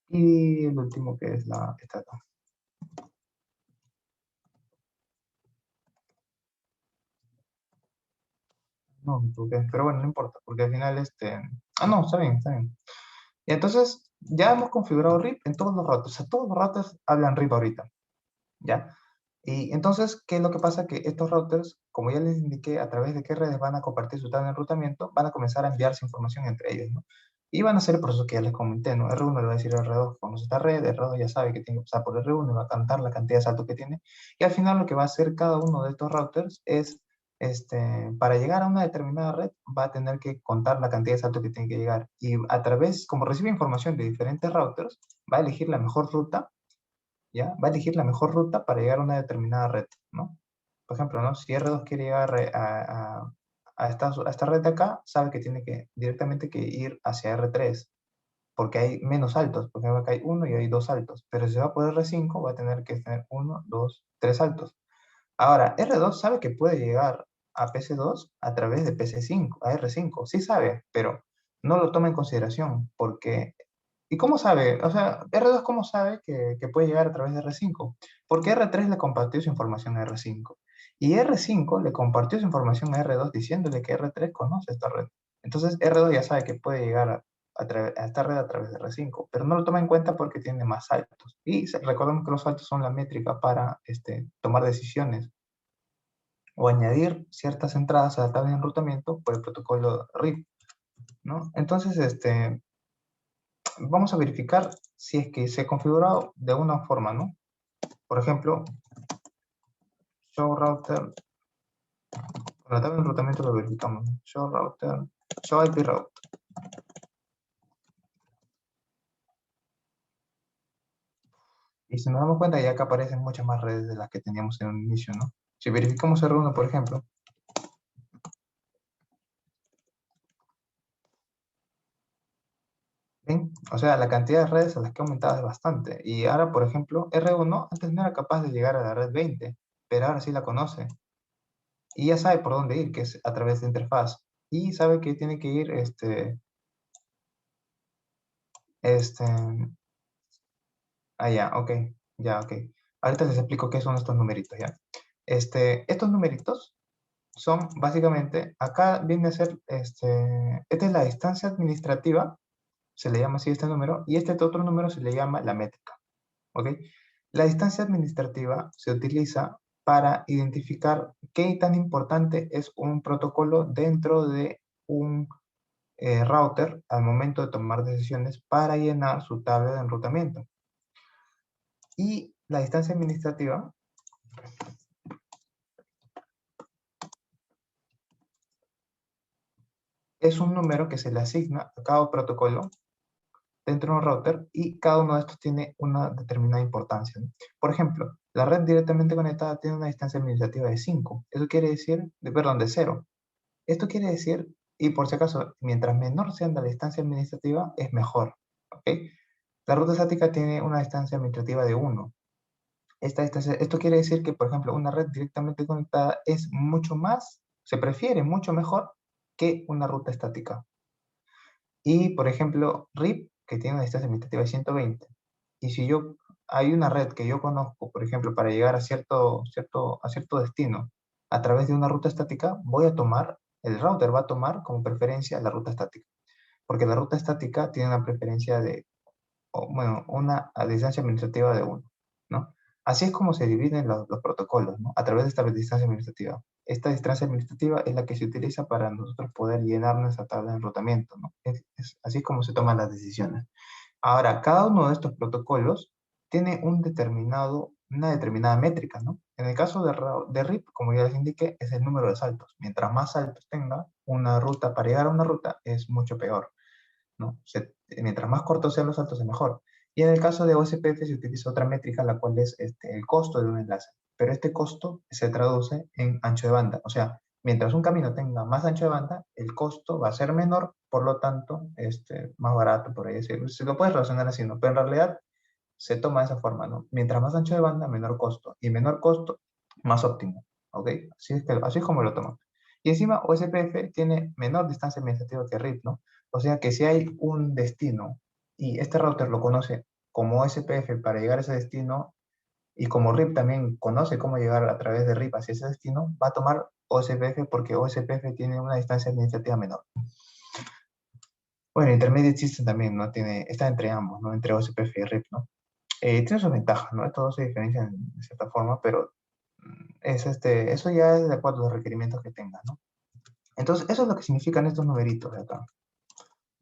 y el último que es esta. No, me equivoqué, pero bueno, no importa, porque al final no, está bien, está bien. Y entonces, ya hemos configurado RIP en todos los routers. O sea, todos los routers hablan RIP ahorita, ¿ya? Y entonces, ¿qué es lo que pasa? Que estos routers, como ya les indiqué, a través de qué redes van a compartir su tabla de enrutamiento, van a comenzar a enviarse información entre ellos, ¿no? Y van a hacer el proceso que ya les comenté, ¿no? R1 le va a decir a R2, conoce esta red, R2 ya sabe que tiene que pasar por R1 y va a cantar la cantidad de saltos que tiene. Y al final lo que va a hacer cada uno de estos routers es, para llegar a una determinada red, va a tener que contar la cantidad de saltos que tiene que llegar. Y a través, como recibe información de diferentes routers, va a elegir la mejor ruta, ¿ya? Va a elegir la mejor ruta para llegar a una determinada red, ¿no? Por ejemplo, ¿no? Si R2 quiere llegar a esta red de acá, sabe que tiene que directamente que ir hacia R3, porque hay menos saltos, porque acá hay uno y hay dos saltos. Pero si se va por R5, va a tener que tener uno, dos, tres saltos. Ahora, R2 sabe que puede llegar a PC2 a través de PC5, a R5. Sí sabe, pero no lo toma en consideración, porque ¿y cómo sabe? O sea, R2 ¿cómo sabe que puede llegar a través de R5? Porque R3 le compartió su información a R5. Y R5 le compartió su información a R2 diciéndole que R3 conoce esta red. Entonces R2 ya sabe que puede llegar a esta red a través de R5, pero no lo toma en cuenta porque tiene más saltos. Y recordemos que los saltos son la métrica para tomar decisiones o añadir ciertas entradas a la tabla de enrutamiento por el protocolo RIP, ¿no? Entonces, vamos a verificar si es que se ha configurado de una forma, ¿no? Por ejemplo, show router, con la tabla de enrutamiento lo verificamos, ¿no? Show router, show IP route. Y si nos damos cuenta, ya que aparecen muchas más redes de las que teníamos en un inicio, ¿no? Si verificamos R1, por ejemplo, ¿ven? O sea, la cantidad de redes a las que ha aumentado es bastante. Y ahora, por ejemplo, R1 antes no era capaz de llegar a la red 20, pero ahora sí la conoce. Y ya sabe por dónde ir, que es a través de interfaz. Y sabe que tiene que ir, este, ya, ok. Ahorita les explico qué son estos numeritos, ¿ya? Estos numeritos son básicamente, acá viene a ser, esta es la distancia administrativa, se le llama así este número, y este otro número se le llama la métrica, ¿ok? La distancia administrativa se utiliza para identificar qué tan importante es un protocolo dentro de un router al momento de tomar decisiones para llenar su tabla de enrutamiento. Y la distancia administrativa es un número que se le asigna a cada protocolo dentro de un router y cada uno de estos tiene una determinada importancia, ¿no? Por ejemplo, la red directamente conectada tiene una distancia administrativa de 5. Eso quiere decir, perdón, de 0. Esto quiere decir, y por si acaso, mientras menor sea la distancia administrativa, es mejor, ¿ok? La ruta estática tiene una distancia administrativa de 1. Esto quiere decir que, por ejemplo, una red directamente conectada es mucho más, se prefiere mucho mejor que una ruta estática. Y, por ejemplo, RIP, que tiene una distancia administrativa de 120. Y si hay una red que yo conozco, por ejemplo, para llegar a cierto destino a través de una ruta estática, el router va a tomar como preferencia la ruta estática. Porque la ruta estática tiene una preferencia bueno, una distancia administrativa de 1, ¿no? Así es como se dividen los protocolos, ¿no? A través de esta distancia administrativa. Esta distancia administrativa es la que se utiliza para nosotros poder llenar nuestra tabla de enrutamiento, ¿no? Así como se toman las decisiones. Ahora, cada uno de estos protocolos tiene una determinada métrica, ¿no? En el caso de RIP, como ya les indiqué, es el número de saltos. Mientras más saltos tenga una ruta para llegar a una ruta, es mucho peor, ¿no? Mientras más cortos sean los saltos, es mejor. Y en el caso de OSPF se utiliza otra métrica, la cual es el costo de un enlace. Pero este costo se traduce en ancho de banda. O sea, mientras un camino tenga más ancho de banda, el costo va a ser menor, por lo tanto, más barato, por ahí decirlo. Se lo puedes relacionar así, ¿no? Pero en realidad se toma de esa forma, ¿no? Mientras más ancho de banda, menor costo. Y menor costo, más óptimo. ¿Ok? Así es como lo toman. Y encima, OSPF tiene menor distancia administrativa que RIP, ¿no? O sea que si hay un destino y este router lo conoce como OSPF para llegar a ese destino, y como RIP también conoce cómo llegar a través de RIP hacia ese destino, va a tomar OSPF porque OSPF tiene una distancia administrativa menor. Bueno, Intermediate System también, ¿no? Está entre ambos, ¿no? Entre OSPF y RIP, ¿no? Tiene sus ventajas, ¿no? Estos dos se diferencian de cierta forma, pero eso ya es de acuerdo a los requerimientos que tengas, ¿no? Entonces, eso es lo que significan estos numeritos de acá,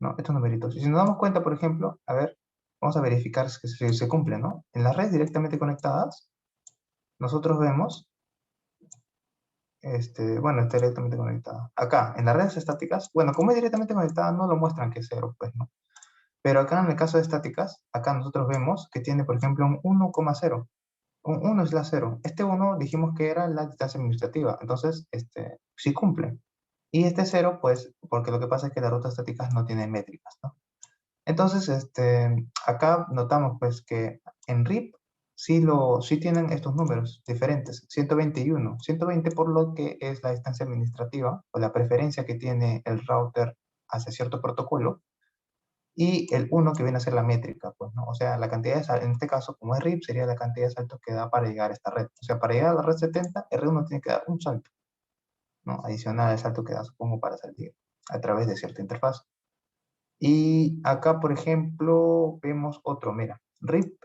¿no? Estos numeritos. Y si nos damos cuenta, por ejemplo, a ver, vamos a verificar que se cumplen, ¿no? En las redes directamente conectadas, nosotros vemos, bueno, está directamente conectada. Acá, en las redes estáticas, bueno, como es directamente conectada, no lo muestran que es 0, pues, ¿no? Pero acá en el caso de estáticas, acá nosotros vemos que tiene, por ejemplo, un 1,0. Un 1 es la 0. Este 1 dijimos que era la distancia administrativa, entonces sí cumple. Y este 0, pues, porque lo que pasa es que las rutas estáticas no tienen métricas, ¿no? Entonces, acá notamos pues que en RIP sí tienen estos números diferentes, 121. 120 por lo que es la distancia administrativa o la preferencia que tiene el router hacia cierto protocolo, y el 1 que viene a ser la métrica, pues, ¿no? O sea, la cantidad de saltos, en este caso, como es RIP, sería la cantidad de saltos que da para llegar a esta red. O sea, para llegar a la red 70, R1 tiene que dar un salto, ¿no? Adicional al salto que da, supongo, para salir a través de cierta interfaz. Y acá, por ejemplo, vemos otro, mira, RIP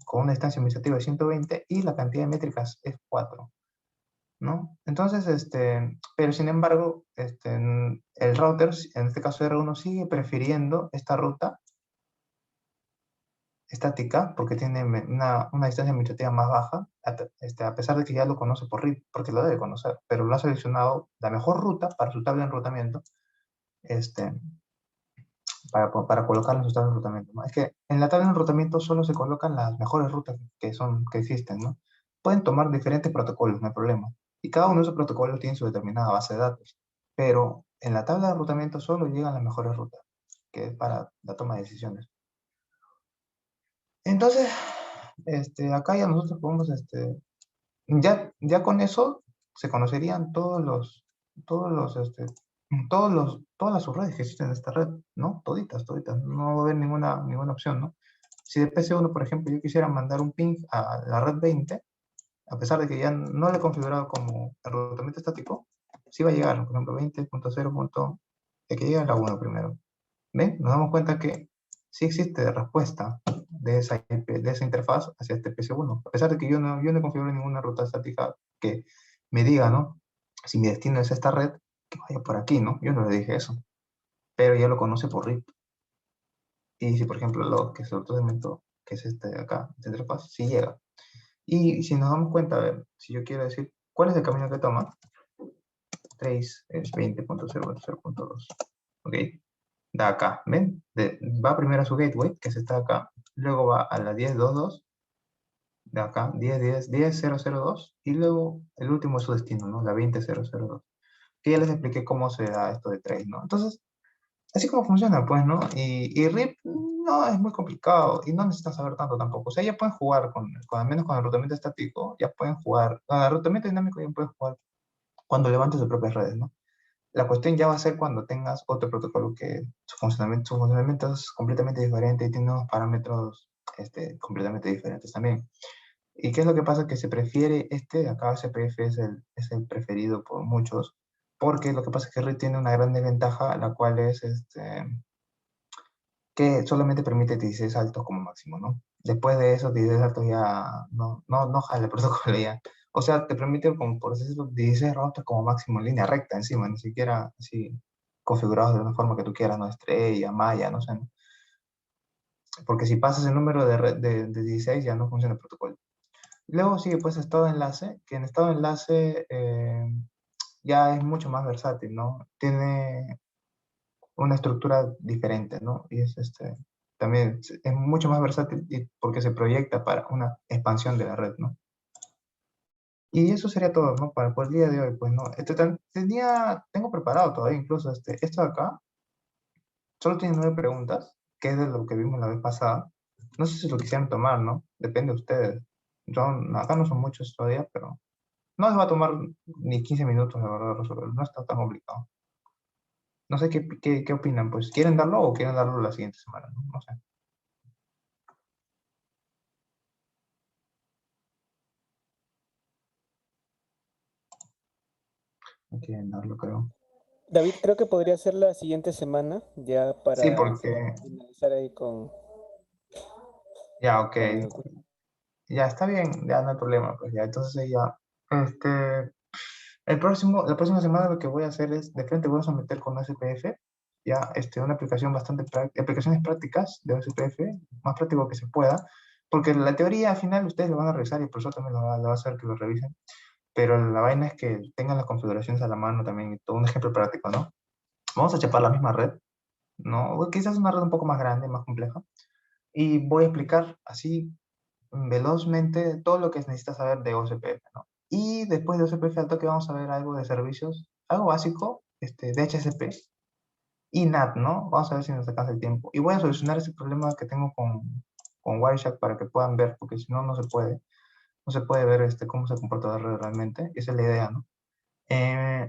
con una distancia administrativa de 120 y la cantidad de métricas es 4, ¿no? Entonces, pero sin embargo, el router, en este caso R1, sigue prefiriendo esta ruta estática porque tiene una distancia administrativa más baja, a pesar de que ya lo conoce por RIP, porque lo debe conocer, pero lo ha seleccionado la mejor ruta para su tabla de enrutamiento, este, para colocarlo en su tabla de enrutamiento, ¿no? Es que en la tabla de enrutamiento solo se colocan las mejores rutas que existen, ¿no? Pueden tomar diferentes protocolos, no hay problema. Y cada uno de esos protocolos tiene su determinada base de datos. Pero en la tabla de enrutamiento solo llegan las mejores rutas, que es para la toma de decisiones. Entonces, acá ya nosotros podemos, ya con eso se conocerían todas las subredes que existen en esta red, ¿no? Toditas, toditas. No va a haber ninguna opción, ¿no? Si de PC1, por ejemplo, yo quisiera mandar un ping a la red 20, a pesar de que ya no lo he configurado como enrutamiento estático, sí va a llegar, por ejemplo, 20.0. De que llegue a la 1 primero. ¿Ven? Nos damos cuenta que sí existe respuesta de esa interfaz hacia este PC1. A pesar de que yo no configuro ninguna ruta estática que me diga, ¿no? Si mi destino es esta red, que vaya por aquí, ¿no? Yo no le dije eso. Pero ya lo conoce por RIP. Y si, por ejemplo, que es el otro elemento, que es este de acá, esta interfaz, sí llega. Y si nos damos cuenta, a ver, si yo quiero decir, ¿cuál es el camino que toma? Trace es 20.0.0.2. ¿Ok? De acá, ¿ven? Va primero a su gateway, que es esta de acá, luego va a la 10.2.2, de acá, 10.10.10.0.0.2, y luego el último es su destino, ¿no? La 20.0.0.2. Que ya les expliqué cómo se da esto de trace, ¿no? Entonces, así como funciona, pues, ¿no? Y RIP No, es muy complicado y no necesitan saber tanto tampoco. O sea, ya pueden jugar al menos con el enrutamiento estático, ya pueden jugar, con el enrutamiento dinámico ya pueden jugar cuando levantes sus propias redes, ¿no? La cuestión ya va a ser cuando tengas otro protocolo que su funcionamiento es completamente diferente y tiene unos parámetros completamente diferentes también. ¿Y qué es lo que pasa? Que se prefiere acá SPF es el preferido por muchos, porque lo que pasa es que RIT tiene una gran desventaja, la cual es que solamente permite 16 saltos como máximo, ¿no? Después de esos 16 saltos ya no jala el protocolo ya. O sea, te permite, como por decirlo, 16 rondas como máximo en línea recta encima, ni siquiera así configurados de una forma que tú quieras, ¿no? Estrella, malla, no sé, ¿no? Porque si pasas el número de 16 ya no funciona el protocolo. Luego sigue pues estado de enlace, que en estado de enlace ya es mucho más versátil, ¿no? Tiene una estructura diferente, ¿no? Y también es mucho más versátil porque se proyecta para una expansión de la red, ¿no? Y eso sería todo, ¿no? Por el día de hoy, pues, ¿no? Tengo preparado todavía incluso esto de acá, solo tiene 9 preguntas, que es de lo que vimos la vez pasada. No sé si lo quisieran tomar, ¿no? Depende de ustedes. Acá no son muchos todavía, pero no les va a tomar ni 15 minutos, la verdad, resolverlo. No está tan complicado. No sé qué opinan, pues. ¿Quieren darlo o quieren darlo la siguiente semana? No, no sé. No quieren darlo, creo. David, creo que podría ser la siguiente semana, ya Sí, para porque finalizar ahí ya, ok. con el... Ya está bien, ya no hay problema, pues ya. Entonces ya, la próxima semana lo que voy a hacer es, de frente voy a someter con SPF, ya, una aplicación bastante práctica, aplicaciones prácticas de SPF, más práctico que se pueda, porque la teoría al final ustedes lo van a revisar y el profesor también lo va a hacer que lo revisen, pero la vaina es que tengan las configuraciones a la mano también y todo un ejemplo práctico, ¿no? Vamos a chapar la misma red, ¿no? O quizás una red un poco más grande, más compleja, y voy a explicar así velozmente todo lo que necesitas saber de OCPF, ¿no? Y después de OCPF al toque vamos a ver algo de servicios, algo básico, DHCP y NAT, ¿no? Vamos a ver si nos alcanza el tiempo. Y voy a solucionar ese problema que tengo con Wireshark para que puedan ver, porque si no, no se puede ver cómo se comporta la red realmente. Esa es la idea, ¿no?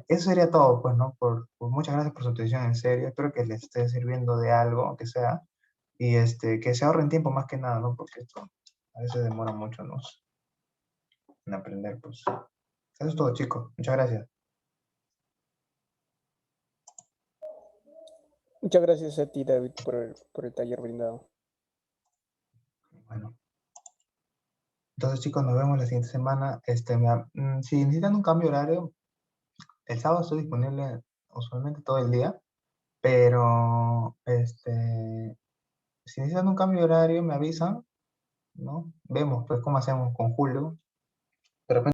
Eso sería todo, pues, ¿no? Muchas gracias por su atención, en serio. Espero que les esté sirviendo de algo, aunque sea, y que se ahorren tiempo más que nada, ¿no? Porque esto a veces demora mucho, ¿no? En aprender, pues. Eso es todo, chicos. Muchas gracias. Muchas gracias a ti, David, por el taller brindado. Bueno, entonces, chicos, nos vemos la siguiente semana. Si necesitan un cambio de horario, el sábado estoy disponible usualmente todo el día, pero si necesitan un cambio de horario, me avisan, ¿no? Vemos, pues, cómo hacemos con Julio. De repente